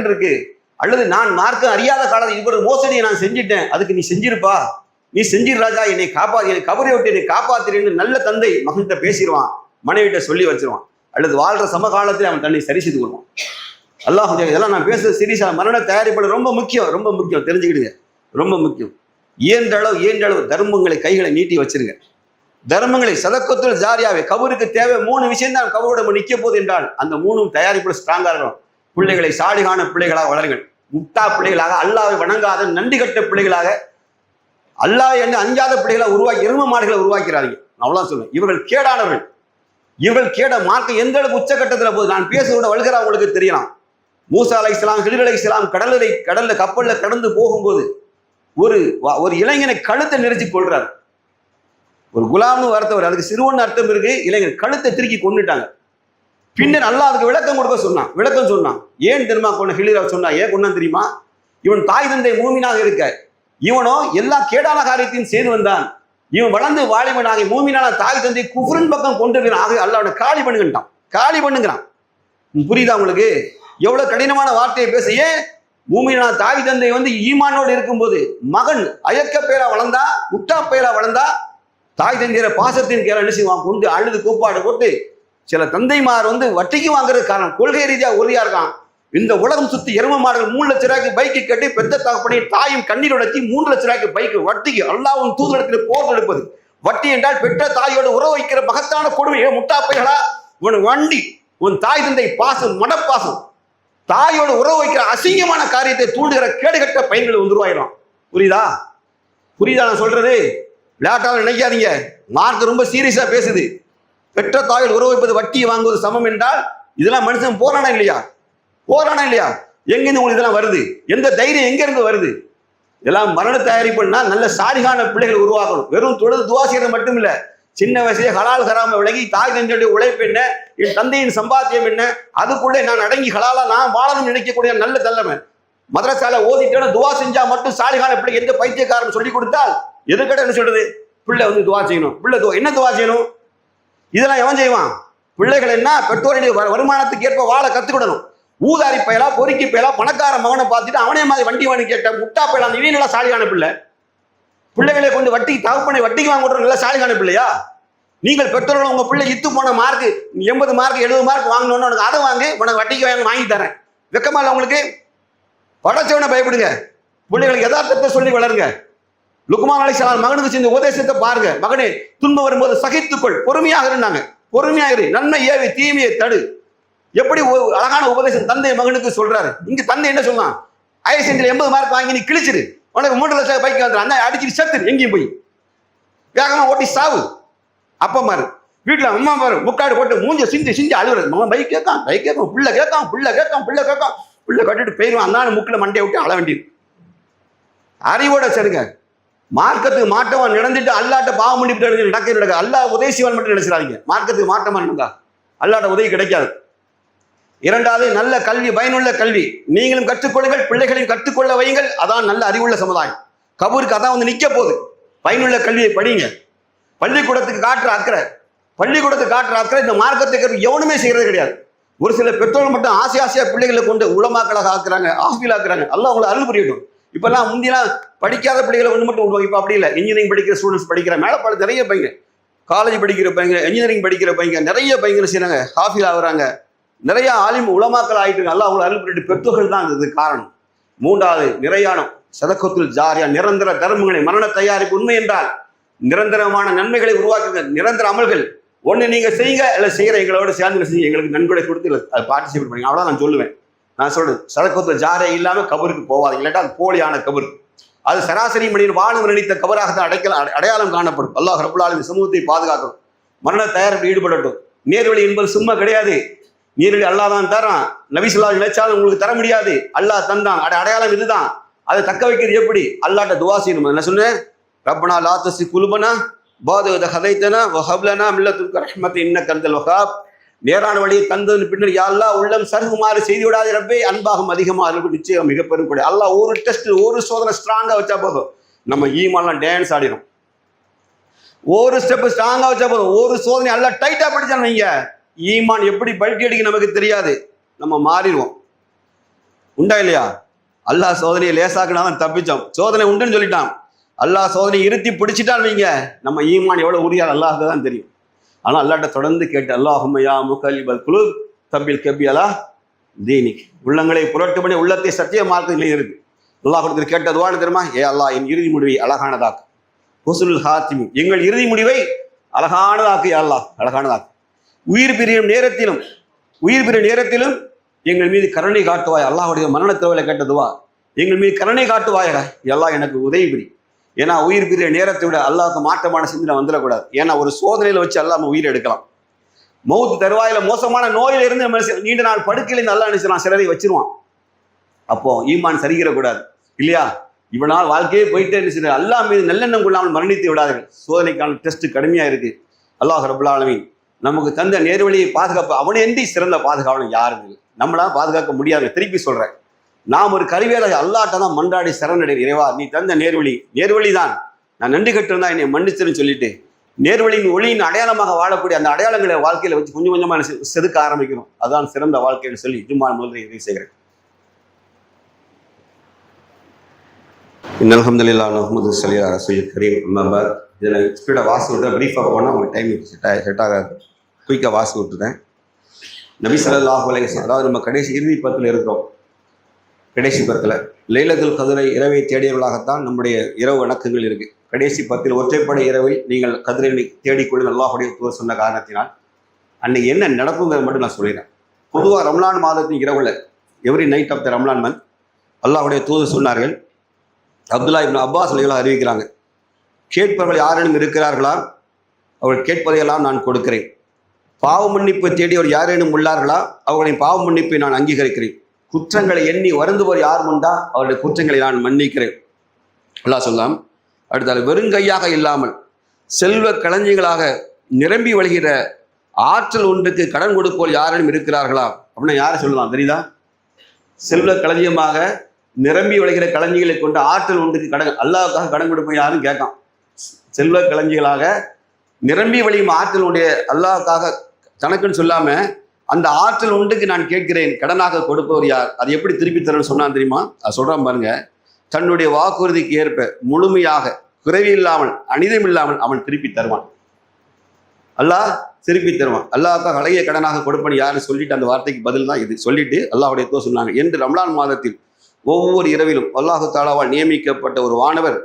இருக்கு, அல்லது நான் மார்க்கம் அறியாத காலத்தில் இவ்வளவு மோசடியை நான் செஞ்சிட்டேன், அதுக்கு நீ செஞ்சிருப்பா, நீ செஞ்சிரு ராஜா, என்னை கபரை விட்டு என்னை காப்பாத்திரேன்னு நல்ல தந்தை மகன்கிட்ட பேசிடுவான், மனைவிட்ட சொல்லி வச்சிருவான். அல்லது வாழ்ற சமகாலத்தில் அவன் தன்னை சரி செய்து கொள்வான். அல்லாஹ் இதெல்லாம் நான் பேசுறது சீரியஸா. மரண தயாரிப்பு ரொம்ப முக்கியம் தெரிஞ்சுக்கிடுங்க. ரொம்ப முக்கியம். இயன்ற அளவு தர்மங்களை கைகளை நீட்டி வச்சிருங்க. தர்மங்களை சதக்கத்தில் ஜாரியாவே. கபருக்கு தேவை 3 விஷயம் தான் கபரோட நிற்க போகுது என்றால் அந்த 3 தயாரிப்புல ஸ்ட்ராங்கா இருக்கணும். பிள்ளைகளை சாலிகான பிள்ளைகளாக வளருங்கள். முட்டா பிள்ளைகளாக, அல்லாஹ்வை வணங்காத நன்றி கட்ட பிள்ளைகளாக, அல்லாஹ் என்று அஞ்சாத பிள்ளைகளை உருவாக்கி எரும மாடுகளை உருவாக்கிறார்கள். அவ்வளவுதான் சொல்லுவேன். இவர்கள் கேடானவர்கள். இவர்கள் கேட மார்க்க எந்த அளவுக்கு உச்சகட்டத்தில் போகுது. நான் பேசுறத வல்கரா உங்களுக்கு தெரியலாம். மூசா அலைஹிஸ்ஸலாம், ஹிஜ்ர் அலைஹிஸ்ஸலாம் கடல்ல கப்பல்ல கடந்து போகும்போது ஒரு இளைஞனை கழுத்தை நெரிச்சு கொள்றாரு. ஒரு குலாம்னு வார்த்தை, அதுக்கு சிறுவன் அர்த்தம் இருக்கு. இளைஞர் கழுத்தை திருக்கி கொண்டுட்டாங்க. பின்னர் அல்லாஹ் அதுக்கு விளக்கம் சொன்னான். ஏன் தெரியுமா ஹிஜ்ர் சொன்னா? ஏன் கொண்டான் தெரியுமா? இவன் தாய் தந்தை மூமினாக இருக்க, இவனோ எல்லா கேடான காரியத்தையும் செய்து வந்தான். இவன் வளர்ந்து வாலிபனாக மூமினான தாய் தந்தை குஃப்ரின் பக்கம் கொண்டு ஆக அல்லாஹ்வை காலி பண்ணுங்கிறான். புரியுதா உங்களுக்கு? எவ்வளவு கடினமான வார்த்தையை பேச. ஏன் மூமினான தாய் தந்தை ஈமானோடு இருக்கும்போது மகன் அயக்க பேரா வளர்ந்தா, முட்டா பேரா வளர்ந்தா, தாய் தந்தையர பாசத்தின் கேர என்ன செய்வான்? கொண்டு அழுது கூப்பாடு போட்டு. சில தந்தைமார் வட்டிக்கு வாங்குறது காரணம் கொள்கை ரீதியா உறுதியா இருக்கான். இந்த உலகம் சுத்தி எரும மாடுகள் 3 லட்ச ரூபாய்க்கு பைக்கு கட்டி பெத்த தகப்பனை தாயும் கண்ணீர் உடைச்சி 3 லட்ச ரூபாய்க்கு பைக்கு வட்டிக்கு அல்லாஹ்வின் தூதரிடத்தில் போர் எடுப்பது. வட்டி என்றால் பெற்ற தாயோடு உறவு வைக்கிற மகத்தான கொடுமை. முட்டாப்பைகளா, உன் தாய் தந்தை பாசம், மடப்பாசம், தாயோடு உறவு வைக்கிற அசிங்கமான காரியத்தை தூண்டுகிற கேடுகட்ட பையன்கள் உருவாயிடும். புரியுதா நான் சொல்றது? விளையாட்டாக நினைக்காதீங்க. மார்க் ரொம்ப சீரியஸா பேசுது. பெற்ற தாயோடு உறவு வைப்பது, வட்டியை வாங்குவது சமம் என்றால் இதெல்லாம் மனுஷன் போரானா இல்லையா? எங்கிருந்து உங்களுக்கு இதெல்லாம் வருது? எந்த தைரியம் எங்க இருந்து வருது? இதெல்லாம் மரண தயாரிப்புன்னா நல்ல சாலிகான பிள்ளைகள் உருவாக்கணும். வெறும் தொழுது துவா செய்யறது மட்டும் இல்ல. சின்ன வயசுல ஹலால் ஹராம விலகி தாய் தந்தையுடைய உழைப்பு என்ன, என் தந்தையின் சம்பாத்தியம் என்ன, அதுக்குள்ளே நான் அடங்கி ஹலாலா நான் வாழணும் நினைக்கக்கூடிய நல்ல தலைமை. மதரசால ஓதிட்டோன்னு துவா செஞ்சா மட்டும் சாலிகான பிள்ளை எந்த பைத்தியக்காரன் சொல்லி கொடுத்தால் எதுக்கிட்ட என்ன சொல்றது? பிள்ளை துவா செய்யணும். பிள்ளை என்ன துவா செய்யணும்? இதெல்லாம் எவன் செய்வான்? பிள்ளைகள் என்ன பெற்றோருடைய வருமானத்துக்கு ஏற்ப வாழ கத்துக்கிடணும். ஊதாரி பயலா, பொறுக்கி பயலா, பணக்கார மகனை பார்த்துட்டு அவனே மாதிரி வண்டி வாங்கி கேட்ட முட்டா பயலா, இவன் சாலிகான பிள்ளை. பிள்ளைகளை கொண்டு தகப்பனை வட்டிக்கு வாங்க நல்ல சாலிகான பிள்ளையா? நீங்கள் பெற்றோர்கள் உங்க பிள்ளை இத்து போன மார்க் 80 மார்க் 70 மார்க் வாங்கணும்னு உனக்கு அதை வாங்கி உனக்கு வட்டிக்கு வாங்கி தரேன். வெக்கமா இல்லை உங்களுக்கு? படைச்சவனை பயப்படுங்க. பிள்ளைகளுக்கு யதார்த்தத்தை சொல்லி வளருங்க. லுக்மான் அலைஹிஸ்ஸலாம் மகனுக்கு செஞ்ச உபதேசத்தை பாருங்க. மகனே, துன்பம் வரும்போது சகித்துக்கொள், பொறுமையாக இருந்தாங்க. பொறுமையாக இரு, நன்மை ஏவி தீமையை தடு. எப்படி அழகான உபதேசம் தந்தை மகனுக்கு சொல்றாரு. இங்க தந்தை என்ன சொல்லலாம்? ஐஎஸ்என்ல 80 மார்க் வாங்கி நீ கிழிச்சிரு, உனக்கு 3 லட்சம் பைக் வந்துடும், அந்த அடிச்சு செத்துரு, எங்கேயும் போய் வேகமா ஓட்டி சாவு. அப்பா மாரு வீட்டுல அம்மா பாரு முக்காடு போட்டு மூஞ்ச சிந்தி அழுகுறது. மகன் பைக் கேட்கான், புள்ள கேட்கான், புள்ள கட்டிட்டு போயிடுவான். அந்த முக்கில் மண்டையை விட்டு அழ வேண்டியது. அறிவோட சரிங்க. மார்க்கத்துக்கு மாற்றவன் நடந்துட்டு அல்லாட்ட பாவம் பண்ணிட்டு நடக்க அல்லா உதவி செய்வான் மட்டும் நினைச்சிடாதீங்க. மார்க்கத்துக்கு மாற்றமா இருந்தா அல்லாட்ட உதவி கிடைக்காது. இரண்டாவது நல்ல கல்வி, பயனுள்ள கல்வி நீங்களும் கற்றுக்கொள்ளுங்கள், பிள்ளைகளையும் கற்றுக்கொள்ள வையுங்கள். அதான் நல்ல அறிவுள்ள சமுதாயம். கபூருக்கு அதான் வந்து நிற்க போகுது. பயனுள்ள கல்வியை படிங்க. பள்ளிக்கூடத்துக்கு காட்டுற அக்கறை இந்த மார்க்கத்துக்கு எவனுமே செய்யறது கிடையாது. ஒரு சில பெற்றோர்கள் மட்டும் ஆசையா பிள்ளைகளை கொண்டு உலமாக்களாக ஆக்குறாங்க, ஆஃபில் ஆக்குறாங்க. எல்லாம் அவங்களை அருள் புரியட்டும். இப்பெல்லாம் முந்திலாம் படிக்காத பிள்ளைகளை ஒன்று மட்டும் விடுவாங்க. இப்போ அப்படி இல்லை. இன்ஜினியரிங் படிக்கிற ஸ்டூடெண்ட்ஸ் படிக்கிற மேலப்பாடு நிறைய பையங்க, காலேஜ் படிக்கிற பையங்க, இன்ஜினியரிங் படிக்கிற பையங்க, நிறைய பையங்க செய்யறாங்க, ஹாஃபில் ஆகுறாங்க, நிறைய ஆலிம் உலமாக்கள் ஆயிட்டு. எல்லாம் அவங்களை அருள் புரியட்டு பெற்றோர்கள் தான் இது காரணம். மூன்றாவது நிறையானம், சதக்கத்துல் ஜாரியா, நிரந்தர தர்மங்களை, மரண தயாரிப்பு. உண்மை என்றால் நிரந்தரமான நன்மைகளை உருவாக்குங்க. நிரந்தர அமல்கள் ஒன்று நீங்க செய்யுங்க, இல்லை செய்யற எங்களோட சேர்ந்து செய்யுங்க, எங்களுக்கு நன்கொடை கொடுத்து அதை பார்ட்டிசிபேட் பண்ணுங்க. அவ்வளோ நான் சொல்லுவேன். நான் சொல்றேன், சதக்கத்துல் ஜாரியா இல்லாம கபருக்கு போவாது. இல்லாட்டா அது போலியான கபர். அது சராசரி மனிதன் வாழும் நினைத்த கபராகத்தான் அடையாளம் காணப்படும். அல்லாஹ் ரப்பல் ஆலமீன் சமூகத்தை பாதுகாக்கணும், மரண தயாரிப்பு ஈடுபடட்டும். நேர்வழி என்பது சும்மா கிடையாது. நேர்வழி அல்லாஹ் தான் தரான். நபி ஸல்லல்லாஹு அலைஹி நினைச்சாலும் உங்களுக்கு தர முடியாது. அல்லாஹ் தந்தான். அடையாளம் இதுதான். அதை தக்க வைக்கிறது எப்படி? அல்லாஹ்ட்ட துஆ செய்யணும். என்ன சொன்னேன்? ரப்பனா லா தஸி குலுபனா பாத ஹதைத்தனா வஹப்லனா மில்லத்துக ரஹ்மத் இன்னக அன்தல் வஹாப். நேரான வழியை தந்ததன் பின்னர் யா அல்லாஹ் உள்ளம் சருகுமாறு செய்து விடாதே ரப்பே, அன்பாகும் அதிகமாக அதுக்கு நிச்சயம் மிக பெரும் கூட. அல்லாஹ் ஒரு டெஸ்ட், ஒரு சோதனை ஸ்ட்ராங்கா வச்சா போதும், நம்ம ஈமான்லாம் டான்ஸ் ஆடிடும். ஒரு ஸ்டெப் ஸ்ட்ராங்கா வச்சா போதும், ஒரு சோதனை எல்லாம் டைட்டா படிச்சாலும் நீங்க ஈமான் எப்படி பல்ட்டி அடிக்க நமக்கு தெரியாது, நம்ம மாறிடுவோம். உண்டா இல்லையா? அல்லாஹ் சோதனையை லேசாக்குனாதான் தப்பிச்சோம். சோதனை உண்டுன்னு சொல்லிட்டான். அல்லாஹ் சோதனை இருத்தி பிடிச்சிட்டான் வைங்க, நம்ம ஈமான் எவ்வளவு உரியாது அல்லாஹ்க்கு தான் தெரியும். ஆனால் அல்லாஹ்ட்ட தொடர்ந்து கேட்டு, அல்லாஹும்ம யா முகல்லிபல் குலூப் தப்பில் கபியலா தீனிக், உள்ளங்களை புரட்டு பண்ணி உள்ளத்தை சத்திய மார்க்கத்திலே இருக்கு. அல்லாஹ் கொடுத்து கேட்ட துஆன்னு தெரியுமா? ஏ அல்லாஹ், என் இறுதி முடிவை அழகானதாக்கு, ஹுஸ்னுல் ஹாத்திமி, எங்கள் இறுதி முடிவை அழகானதாக்கு. யா அல்லாஹ், அழகானதாக்கு. உயிர் பிரியும் நேரத்திலும் எங்கள் மீது கருணை காட்டுவாய். அல்லாஹ்வுடைய மரண தேவையில கேட்ட துஆ, எங்கள் மீது கருணை காட்டுவாயடா எல்லாம், எனக்கு உதவி புரி. ஏன்னா உயிர் பிரிய நேரத்தை விட அல்லாஹ்க்கு மாற்றமான சிந்தனை வந்துடக்கூடாது. ஏன்னா ஒரு சோதனையில வச்சு அல்லாஹ் நம்ம உயிரை எடுக்கலாம். மௌத் தருவாயில மோசமான நோயில இருந்து நம்ம நீண்ட நாள் படுக்கையில நல்லா நினைச்சிடலாம், சிலரை வச்சிருவான். அப்போ ஈமான் சரிகிறக்கூடாது இல்லையா? இவனால் வாழ்க்கையே போயிட்டே நினைச்சிரு. அல்லாஹ் மீது நல்லெண்ணம் கொள்ளாமல் மரணித்து விடாதீர்கள். சோதனைக்கான டெஸ்ட் கடுமையா இருக்கு. அல்லாஹ் ரப்பல் ஆலமீன் நமக்கு தந்த நேர்வழியை பாதுகாப்பு, அவனேந்தி சிறந்த பாதுகாவலன் யாரும் இல்லை. நம்மளால பாதுகாக்க முடியாது. திருப்பி சொல்றேன், நாம் ஒரு கருவியாக அல்லாஹ்ட்ட தான் மன்றாடி சரணடை. இறைவா, நீ தந்த நேர்வழி தான், நான் நன்றி கட்டிருந்தா என்னை மன்னிச்சுன்னு சொல்லிட்டு நேர்வழியின் ஒளியின் அடையாளமாக வாழக்கூடிய அந்த அடையாளங்களை வாழ்க்கையில வச்சு கொஞ்சம் கொஞ்சமா செதுக்க ஆரம்பிக்கணும். அதான் சிறந்த வாழ்க்கைன்னு சொல்லி ஜும்மா முதல்ல இதை செய்கிறேன். அல்ஹம்துலில்லாஹ் நஹ்மது ஸல்லல்லாஹு அலைஹி வஸல்லம் கரீம். அம்மா பாத். இதில் ஸ்பீடாக வாசி விட்டு ப்ரீஃபாக போனால் அவங்க டைம் செட் ஆகாது. குயிக்காக வாசி விட்டுட்டேன். நபி ஸல்லல்லாஹு அலைஹி வஸல்லம், அதாவது நம்ம கடைசி இறுதி பத்தில் இருக்கிறோம். கடைசி பத்தில் லைலத்துல் கத்ரை இரவை தேடியவர்களாகத்தான் நம்முடைய இரவு வணக்கங்கள் இருக்கு. கடைசி பத்தில் ஒற்றைப்படை இரவில் நீங்கள் கத்ரை தேடிக்கொள்ள அல்லாஹ்வுடைய தூதர் சொன்ன காரணத்தினால் அன்னைக்கு என்ன நடக்குங்கிறத மட்டும் நான் சொல்லிடுறேன். பொதுவாக ரம்லான் மாதத்தின் இரவுல, every night of the Ramlan month, அல்லாஹ்வுடைய தூதர் சொன்னார்கள், அப்துல்லா இப்னு அப்பாஸ் ரலியல்லாஹு அறிவிக்கிறாங்க, கேட்பவர்கள் யாரேனும் இருக்கிறார்களா, அவர்கள் கேட்பதையெல்லாம் நான் கொடுக்கிறேன். பாவ மன்னிப்பு தேடியவர் யாரேனும் உள்ளார்களா, அவர்களின் பாவ மன்னிப்பை நான் அங்கீகரிக்கிறேன். குற்றங்களை எண்ணி வருந்துவர் யார் உண்டா, அவருடைய குற்றங்களை நான் மன்னிக்கிறேன். அல்லாஹ் சொல்லலாம். அடுத்தால் வெறுங்கையாக இல்லாமல் செல்வ களஞ்சியங்களாக நிரம்பி வழிகிற ஆற்றல் ஒன்றுக்கு கடன் கொடுப்போர் யாரேனும் இருக்கிறார்களா அப்படின்னா யாரை சொல்லலாம் தெரியுதா? செல்வ களஞ்சியமாக நிரம்பி வழிகிற களஞ்சிகளை கொண்டு ஆற்றல் ஒன்றுக்கு கடன், அல்லாஹ்வுக்காக கடன் கொடுப்போம் யாரும் கேட்கான். செல்வ களஞ்சிகளாக நிரம்பி வழியும் ஆற்றல் உடைய அல்லாஹ்வுக்காக தனக்குன்னு சொல்லாம அந்த ஆற்றல் ஒன்றுக்கு நான் கேட்கிறேன், கடனாக கொடுப்பவர் யார், அது எப்படி திருப்பி தரணும்னு சொன்னான் தெரியுமா? அது சொல்றான் பாருங்க. தன்னுடைய வாக்குறுதிக்கு ஏற்ப முழுமையாக குறைவி இல்லாமல் அனிதம் இல்லாமல் அவன் திருப்பி தருவான். அல்லாஹ் திருப்பி தருவான். அல்லாஹ்வுக்காக அழகிய கடனாக கொடுப்பன் யாருன்னு சொல்லிட்டு அந்த வார்த்தைக்கு பதில் தான் இது. சொல்லிட்டு அல்லாஹ்வுடைய தூதர் சொன்னாங்க, என்று ரம்லான் மாதத்தில் ஒவ்வொரு இரவிலும் அல்லாஹு தாலாவால் நியமிக்கப்பட்ட ஒரு வானவர்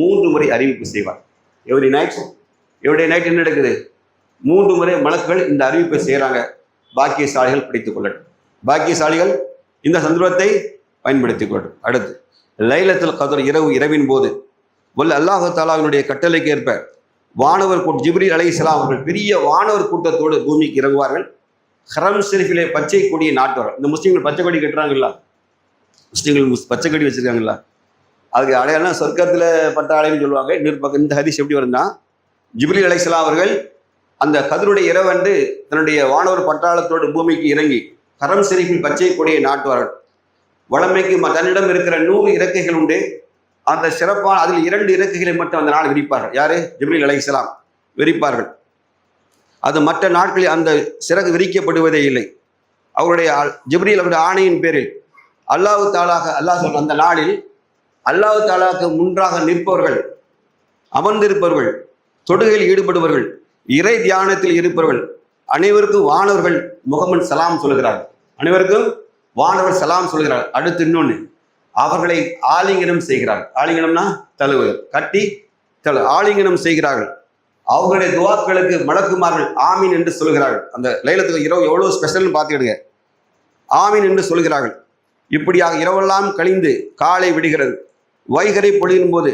3 முறை அறிவிப்பு செய்வார். எவ்ரி நைட் என்ன நடக்குது? 3 முறை மலக்குகள் இந்த அறிவிப்பை செய்கிறாங்க. பாக்கியசாலிகள் பிடித்துக் கொள்ளட்டும், பாக்கியசாலிகள் இந்த சந்தர்ப்பத்தை பயன்படுத்திக் கொள்ளட்டும். அடுத்து லைலத்துல் கத்ர் இரவின் போது அல்லாஹு தாலாவினுடைய கட்டளைக்கு ஏற்ப வானவர் ஜிப்ரீல் அலைஹிஸ்ஸலாம் அவர்கள் பெரிய வானவர் கூட்டத்தோடு பூமிக்கு இறங்குவார்கள். ஹரம் ஷெரீஃபிலே பச்சை கொடியை நாட்டுவார்கள். இந்த முஸ்லீம்கள் பச்சை கொடி கட்டுறாங்களா, முஸ்லீம்கள் பச்சை கொடி வச்சிருக்காங்களா, அதுக்கு அடையாளம் சொர்க்கத்தில் பட்டாளைன்னு சொல்லுவாங்க. இன்னொரு பக்கம் இந்த ஹதீஸ் எப்படி வருதுன்னா, ஜிப்ரீல் அலைஹிஸ்ஸலாம் அவர்கள் அந்த கத்ருடைய இரவன்று தன்னுடைய வானவர் பட்டாளத்தோடு பூமிக்கு இறங்கி ஹரம் ஷெரீஃபில் பச்சை கொடியை நாட்டுவார்கள். வளமைக்கு தன்னிடம் இருக்கிற 100 இறக்கைகள் உண்டு. அந்த சிறப்பான அதில் 2 இறக்கைகளை மட்டும் அந்த நாள் விரிப்பார்கள். யாரு? ஜிப்ரீல் அலைஹிஸ்ஸலாம் விரிப்பார்கள். அது மற்ற நாட்களில் அந்த சிறகு விரிக்கப்படுவதே இல்லை. அவருடைய ஜிப்ரீல் அவருடைய ஆணையின் பேரில் அல்லாஹ் சொல்ற அந்த நாளில் அல்லாஹ் தாலாவுக்கு முன்றாக நிற்பவர்கள், அமர்ந்திருப்பவர்கள், தொடுகையில் ஈடுபடுபவர்கள், இறை தியானத்தில் இருப்பவர்கள் அனைவருக்கும் வானவர்கள் முகமது சலாம் சொல்கிறார்கள். அனைவருக்கும் வானவர் சலாம் சொல்கிறார். அடுத்து இன்னொன்று, அவர்களை ஆலிங்கனம் செய்கிறார்கள். ஆலிங்கனம்னா தழுவு, கட்டி ஆலிங்கனம் செய்கிறார்கள். அவர்களுடைய துவாக்களுக்கு மலக்குமார்கள் ஆமீன் என்று சொல்கிறார்கள். அந்த லைலத்துக்கு இரவு எவ்வளோ ஸ்பெஷல்னு பார்த்துக்கிடுங்க. ஆமீன் என்று சொல்கிறார்கள். இப்படியாக இரவெல்லாம் கழிந்து காலை விடுகிறது. வைகரை பொழியும் போது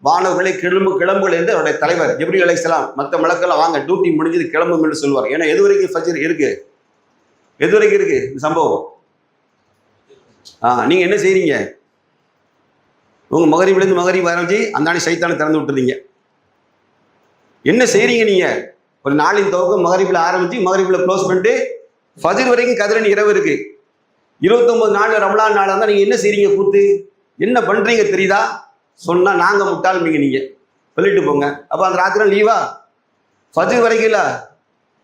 வானவர்களை கிளம்புகள் என்று அவருடைய தலைவர் ஜிப்ரீல் அலைஹிஸ்ஸலாம் மற்ற மலக்கெல்லாம் வாங்க டியூட்டி முடிஞ்சது கிளம்பும் என்று சொல்வார். ஏன்னா எது வரைக்கும் ஃபஜ்ர் இருக்கு, எது வரைக்கும் இருக்கு இந்த சம்பவம்? நீங்க என்ன செய்றீங்க? உங்க மகரிபிலிருந்து மகரிப் ஆரம்பிச்சு அந்த சைத்தானை திறந்து விட்டுறீங்க. என்ன செய்றீங்க நீங்க? ஒரு நாளின் துவக்கம் மகரிபில் ஆரம்பிச்சு மகரிபில் க்ளோஸ் பண்ணிட்டு ஃபஜ்ர் வரைக்கும் கதிரன் இரவு இருக்கு. 29 நாள் ரமலான் நாளாக இருந்தால் நீங்க என்ன செய்றீங்க? கூத்து என்ன பண்றீங்க தெரியுதா? சொன்னா நாங்க முட்டாள்மீங்க, நீங்க சொல்லிட்டு போங்க. அப்ப அந்த ராத்திரி லீவா? ஃபஜ்ர் வரைக்கும் இல்ல.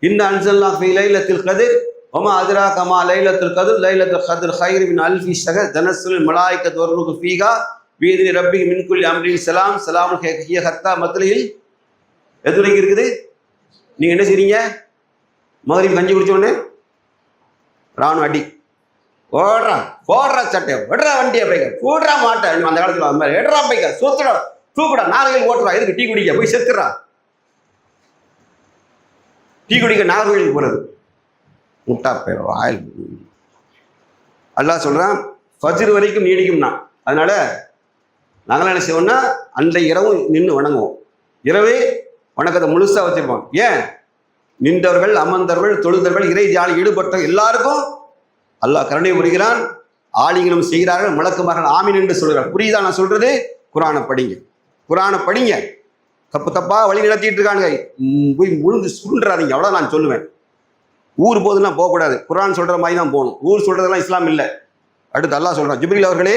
இன்ன அன்ஸல்னா ஃபீ லைலத்தில் கத்ர் வமா அத்ராக மா லைலத்துல் கத்ர் லைலத்துல் கத்ர் கைரு மின் அல்ஃபி ஷஹர் தனஸ்ஸுல் மலாயிகத்து வர்ரூஹு ஃபீஹா பிஇذن ரப்பிஹி மின் குல்லி அம்ரின் ஸலாம் ஸலாமுன் ஹிய ஹத்தா மத்லில். எது வரைக்கும் இருக்குது? நீங்க என்ன செய்றீங்க? மகரிப் கஞ்சி குடிச்ச உடனே ராணுவ அடி போடுறா சட்டை விடுறா வண்டியை பைக்க போடுறா மாட்டேன். அந்த காலத்துல அந்த மாதிரி எடுறா பைக்க சொத்துடா தூக்குடா நாகர்கள் ஓட்டுறா. எதுக்கு? டீ குடிக்க போய் செத்துறா. டீ குடிக்க நாகர்களுக்கு போறது முட்டா பேர் ஆயில். அல்லாஹ் சொல்றான் ஃபஜ்ர் வரைக்கும் நீடிக்கும்னா. அதனால நாங்களாம் என்ன செய்வோம்னா அந்த இரவு நின்று வணங்குவோம். இரவே வணக்கத்தை முழுசா வச்சிருப்போம். ஏன்? நின்றவர்கள், அமர்ந்தவர்கள், தொழுதவர்கள், இறை தியானம் ஈடுபட்ட எல்லாருக்கும் அல்லாஹ் கருணை புரிகிறான். ஆலிங்கனம் செய்கிறார்கள். மலக்குமார்கள் ஆமீன் என்று சொல்கிறார். புரியுதா நான் சொல்றது? குரானை படிங்க, குரானை படிங்க. தப்பா வழி நடத்திட்டு இருக்காங்க, போய் முழுந்து சுருண்டுறாதீங்க. அவ்வளோ நான் சொல்லுவேன். ஊர் போதுலாம் போகக்கூடாது. குரான் சொல்ற மாதிரி தான் போகணும். ஊர் சொல்றதெல்லாம் இஸ்லாம் இல்லை. அடுத்து அல்லாஹ் சொல்றான், ஜிப்ரீல் அவர்களே,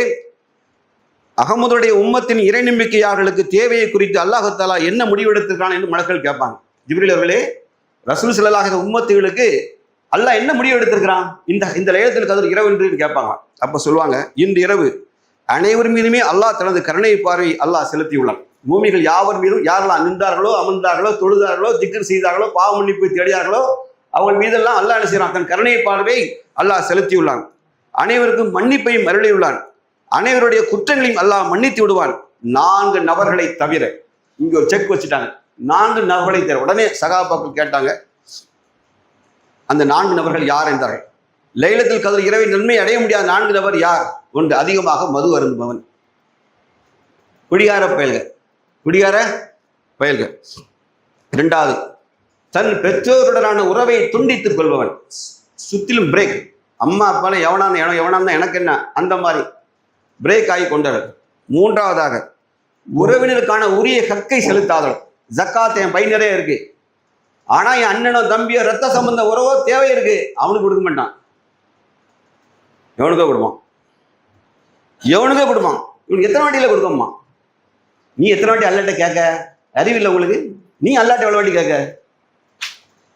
அகமதுடைய உம்மத்தின் இறை நம்பிக்கையாளர்களுக்கு தேவையை குறித்து அல்லாஹ் தஆலா என்ன முடிவெடுத்திருக்கான் என்று மலக்கள் கேட்பாங்க. ஜிப்ரீல் அவர்களே, ரசூல் ஸல்லல்லாஹு அலைஹி வஸல்லம் உம்மத்துகளுக்கு அல்லாஹ் என்ன முடிவு எடுத்திருக்கிறான் இந்த லைலத்துல் கத்ர் இரவு என்று கேட்பாங்க. அப்ப சொல்லுவாங்க, இன்று இரவு அனைவர் மீதுமே அல்லாஹ் தனது கருணை பார்வை அல்லாஹ் செலுத்தியுள்ளான். பூமிகள் யாவர் மீதும் யாரெல்லாம் நின்றார்களோ, அமர்ந்தார்களோ, தொழுதார்களோ, திக்ர் செய்தார்களோ, பாவ மன்னிப்பு தேடியார்களோ அவர்கள் மீதெல்லாம் அல்லாஹ் என்ன செய்யறான்? தன் கருணை பார்வை அல்லாஹ் செலுத்தியுள்ளான். அனைவருக்கும் மன்னிப்பையும் அருளியுள்ளான். அனைவருடைய குற்றங்களையும் அல்லாஹ் மன்னித்து விடுவான். 4 நபர்களை தவிர. இங்க ஒரு செக் வச்சுட்டாங்க. 4 நபர்களை தவிர. உடனே சகாபாக்கள் கேட்டாங்க, அந்த 4 நபர்கள் யார் என்றார்கள். லைலத்துல் கத்ர் இரவை நன்மை அடைய முடியாத 4 நபர் யார்? ஒன்று, அதிகமாக மது அருந்துபவன், குடிகார பயல்கள். 2வது, தன் பெற்றோருடனான உறவை துண்டித்துக் கொள்பவன். சுத்திலும் பிரேக். அம்மா அப்பால எவனான எனக்கு என்ன அந்த மாதிரி பிரேக் ஆகி கொண்டவர். 3வதாக, உறவினருக்கான உரிய ஹக்கை செலுத்தாதவர். ஜக்காத் என் பை நிறைய இருக்கு, ஆனா என் அண்ணனோ தம்பியோ ரத்த சம்பந்த உறவோ தேவை இருக்கு, அவனுக்கு கொடுக்க மாட்டான். எவனுக்கோ கொடுப்பான். இவனுக்கு எத்தனை வாட்டியில கொடுக்கணுமா? நீ எத்தனை வாட்டி அல்லாட்ட கேட்க? அறிவில்லை உங்களுக்கு? நீ அல்லாட்ட எவ்வளவு வாட்டி கேட்க?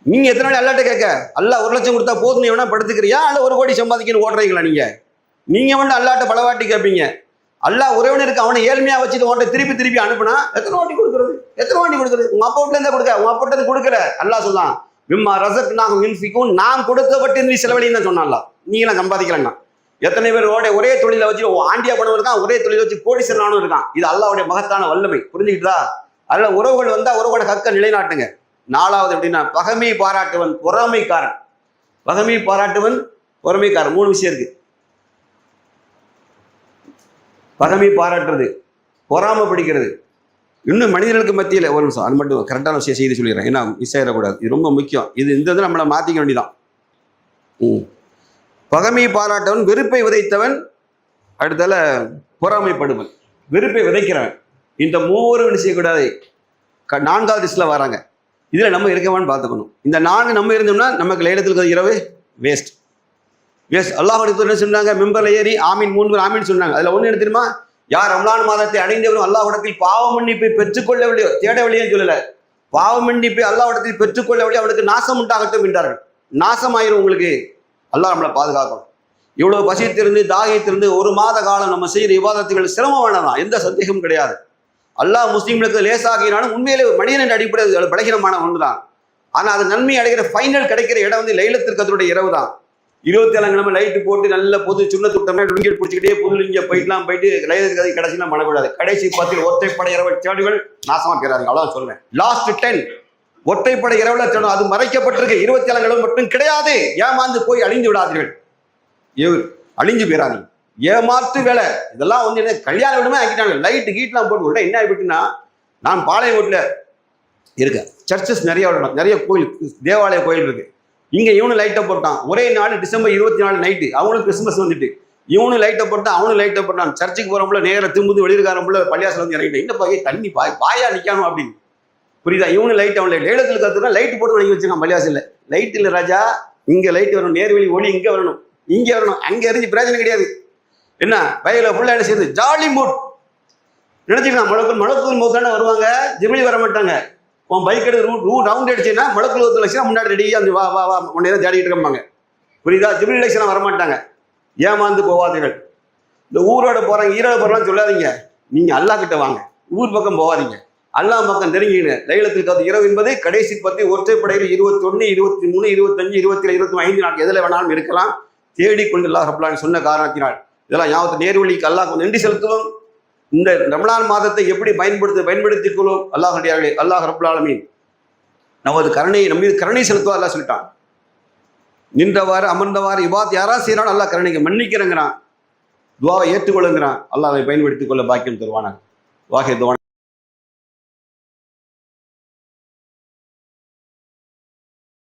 நீங்க எத்தனை வாட்டி அல்லாட்ட கேட்க? அல்லாஹ் 1 லட்சம் கொடுத்தா போதும் எவனா படுத்துக்கிறியா? அல்ல 1 கோடி சம்பாதிக்கணும் ஓடுறீங்களா? நீங்க வந்து அல்லாட்ட பல வாட்டி கேட்பீங்க. அல்லாஹ் உறவினருக்கு அவனை ஏழ்மையா வச்சுட்டு உன்கிட்ட திருப்பி அனுப்புனா எத்தனை வாட்டி கொடுக்குறது? உங்க அப்பா வீட்டுல இருந்தா கொடுக்க, உங்க அப்பா கிட்ட கொடுக்கல. அல்லாஹ் சொல்லலாம், விம்மா ரஸக்னாஹும் யுன்ஃபிகூன், நாம் கொடுத்தப்பட்டு நீ செலவழின்னு தான் சொன்னான்ல. நீங்களாம் சம்பாதிக்கலன்னா எத்தனை பேர் ஒரே தொழிலை வச்சு ஆண்டியா பணம் இருக்கான், ஒரே தொழிலை வச்சு கோடீஸ்வரனும் இருக்கான். இது அல்லாஹ்வுடைய மகத்தான வல்லமை. புரிஞ்சுக்கிட்டா? அதுல உறவுகள் வந்தா உறவோட ஹக்க நிலைநாட்டுங்க. 4வது எப்படின்னா, பகைமை பாராட்டுவன் பொறாமைக்காரன். 3 விஷயம் இருக்கு. பகைமை பாராட்டுறது, பொறாமை பிடிக்கிறது. இன்னும் மனிதர்களுக்கு மத்தியில் ஒரு நிமிஷம், அது மட்டும் கரெக்டான விஷயம் செய்து சொல்லிடுறேன், ஏன்னா மிஸ் ஆயிடக்கூடாது. இது ரொம்ப முக்கியம். இந்த நம்மளை மாற்றிக்க வேண்டியதான். பகைமை பாராட்டவன், வெறுப்பை விதைத்தவன், அடுத்தால பொறாமைப்படுவன், வெறுப்பை விதைக்கிறவன். இந்த 3 செய்யக்கூடாது. 4வது லிஸ்ட்ல வராங்க. இதுல நம்ம இருக்கவான்னு பார்த்துக்கணும். இந்த 4 நம்ம இருந்தோம்னா நமக்கு லைலத்துல் கத்ர் இரவு வேஸ்ட். எஸ், அல்லாஹ்வுடைய என்ன சொன்னாங்க? மெம்பர்ல ஏறி ஆமீன் 3 பேர் ஆமீன் சொன்னாங்க. அதுல ஒண்ணு என்ன தெரியுமா? யார் ரமலான் மாதத்தை அடைந்தவரும் அல்லாஹ்விடத்தில் பாவ மன்னிப்பை பெற்றுக்கொள்ளவில்லையோ, தேடவில்லையோ சொல்லல, பாவ மன்னிப்பை அல்லாஹ்விடத்தில் பெற்றுக்கொள்ளவில்லையோ அவனுக்கு நாசம் உண்டாகட்டும் என்றார்கள். நாசமாயிரும் உங்களுக்கு. அல்லாஹ் நம்மளை பாதுகாக்கணும். இவ்வளவு பசித்திருந்து தாகித்திருந்து ஒரு மாத காலம் நம்ம செய்யற இபாதத்துகள் சிரமம் வேணாம், எந்த சந்தேகமும் கிடையாது. அல்லாஹ் முஸ்லீம்களுக்கு லேசாகினாலும் உண்மையிலே மனிதன் என்ற அடிப்படை பலகீனமான ஒன்றுதான். ஆனா அது நன்மை அடைகிற ஃபைனல் கிடைக்கிற இடம் வந்து லைலத்துல் கத்ருடைய இரவு தான். 27 கிழமை லைட்டு போட்டு நல்ல பொது சுண்ணத்துட்டமே லுங்கில் பிடிச்சிக்கிட்டே புது இங்கே போயிட்டுலாம் போயிட்டு லைலத்துல் கத்ரு கடைசிலாம் பண்ணக்கூடாது. கடைசி 10 ஒற்றைப்படை இரவு தேடுகள் நாசமா போயிடாது. அவ்வளவுதான் சொல்றேன். லாஸ்ட் 10 ஒற்றைப்படை இரவுல தேடும், அது மறைக்கப்பட்டிருக்கு. 27 கிழமை மட்டும் கிடையாது. ஏமாந்து போய் அழிஞ்சு விடாதீர்கள், அழிஞ்சு போயிடாதீங்க. ஏமாத்து வேலை இதெல்லாம் வந்து என்ன கல்யாண விடமே ஆக்கிட்டாங்க. லைட்டு கீட்லாம் போட்டு விட என்ன ஆகிட்டுன்னா, நான் பாளையங்கோட்டில் இருக்கேன். சர்ச்சஸ் நிறைய விடணும், நிறைய கோயில் தேவாலய கோயில் இருக்கு. இங்கே இவனு லைட்டை போட்டான். ஒரே நாள் டிசம்பர் 24 நைட்டு அவனுக்கு கிறிஸ்மஸ் வந்துட்டு இவனு லைட்டை போட்டான், அவனு லைட்டை போட்டான். சர்ச்சுக்கு போகிறோம்ல நேரம் திரும்புது வெளியிருக்காரம்ல பள்ளியாசல் வந்து இறங்கிட்டேன். என்ன பாக்கி தண்ணி பாயா நிற்கானும் அப்படின்னு புரியுதா? இவனு லைட் அவன் லைலத்துல் கத்ருனா லைட் போட்டு வழங்கி வச்சிருக்கான் பள்ளியாசல்ல. லைட் இல்லை ராஜா, இங்கே லைட் வரணும், நேர்வழி ஒளி இங்கே வரணும், இங்கே வரணும். அங்கே எரிஞ்சு பிரயோஜனம் கிடையாது. என்ன வயல ஃபுல்லாக என்ன செய்யுது? ஜாலி மூட் நினைச்சிக்கலாம். மலக்குள் மௌத்தான வருவாங்க, ஜிப்ரீல் வர மாட்டாங்க. உன் பைக் எடுத்து ரவுண்ட் அடிச்சுன்னா மலக்குள் லட்சம் முன்னாடி ரெடி அந்த வா வா வா உன்னை தான் தேடிட்டு இருப்பாங்க. புரியுதா? ஜிப்ரீல் லட்சம் வரமாட்டாங்க. ஏமாந்து போவாதீர்கள். இந்த ஊரோட போகிறாங்க ஈரோட போகிறான்னு சொல்லாதீங்க. நீங்கள் அல்லாஹ் கிட்ட வாங்க, ஊர் பக்கம் போகாதீங்க, அல்லாஹ் பக்கம் தெரிஞ்சுங்க. லைலத்துல் கத்ர் இரவு என்பது கடைசி 10 ஒற்றைப்படையில் 21, 23, 25, 27, 25 நாட்கள் எதில் வேணாலும் இருக்கலாம். தேடிக்கொண்டு அல்லாஹ் ரப்பல் ஆலமீன் சொன்ன காரணத்தினால் இதெல்லாம் ஞாபகத்தை நேர்வழிக்கு அல்லாஹ் நன்றி செலுத்துவோம். இந்த ரமலான் மாதத்தை எப்படி பயன்படுத்திக் கொள்வோம். அல்லாஹ் ரப்பல் ஆலமீன் நமது கருணையை நம்ம மீது கருணை செலுத்துவா அல்லாஹ் சொல்லிட்டான். நின்றவாறு அமர்ந்தவாறு இபாத் யாரா செய்யறான் அல்லாஹ் கருணைக்கு மன்னிக்கிறங்கிறான், துவாவை ஏற்றுக்கொள்ளுங்கிறான். அல்லாஹ் அதை பயன்படுத்திக் கொள்ள பாக்கியம் தருவானாக. வாஹே துவா.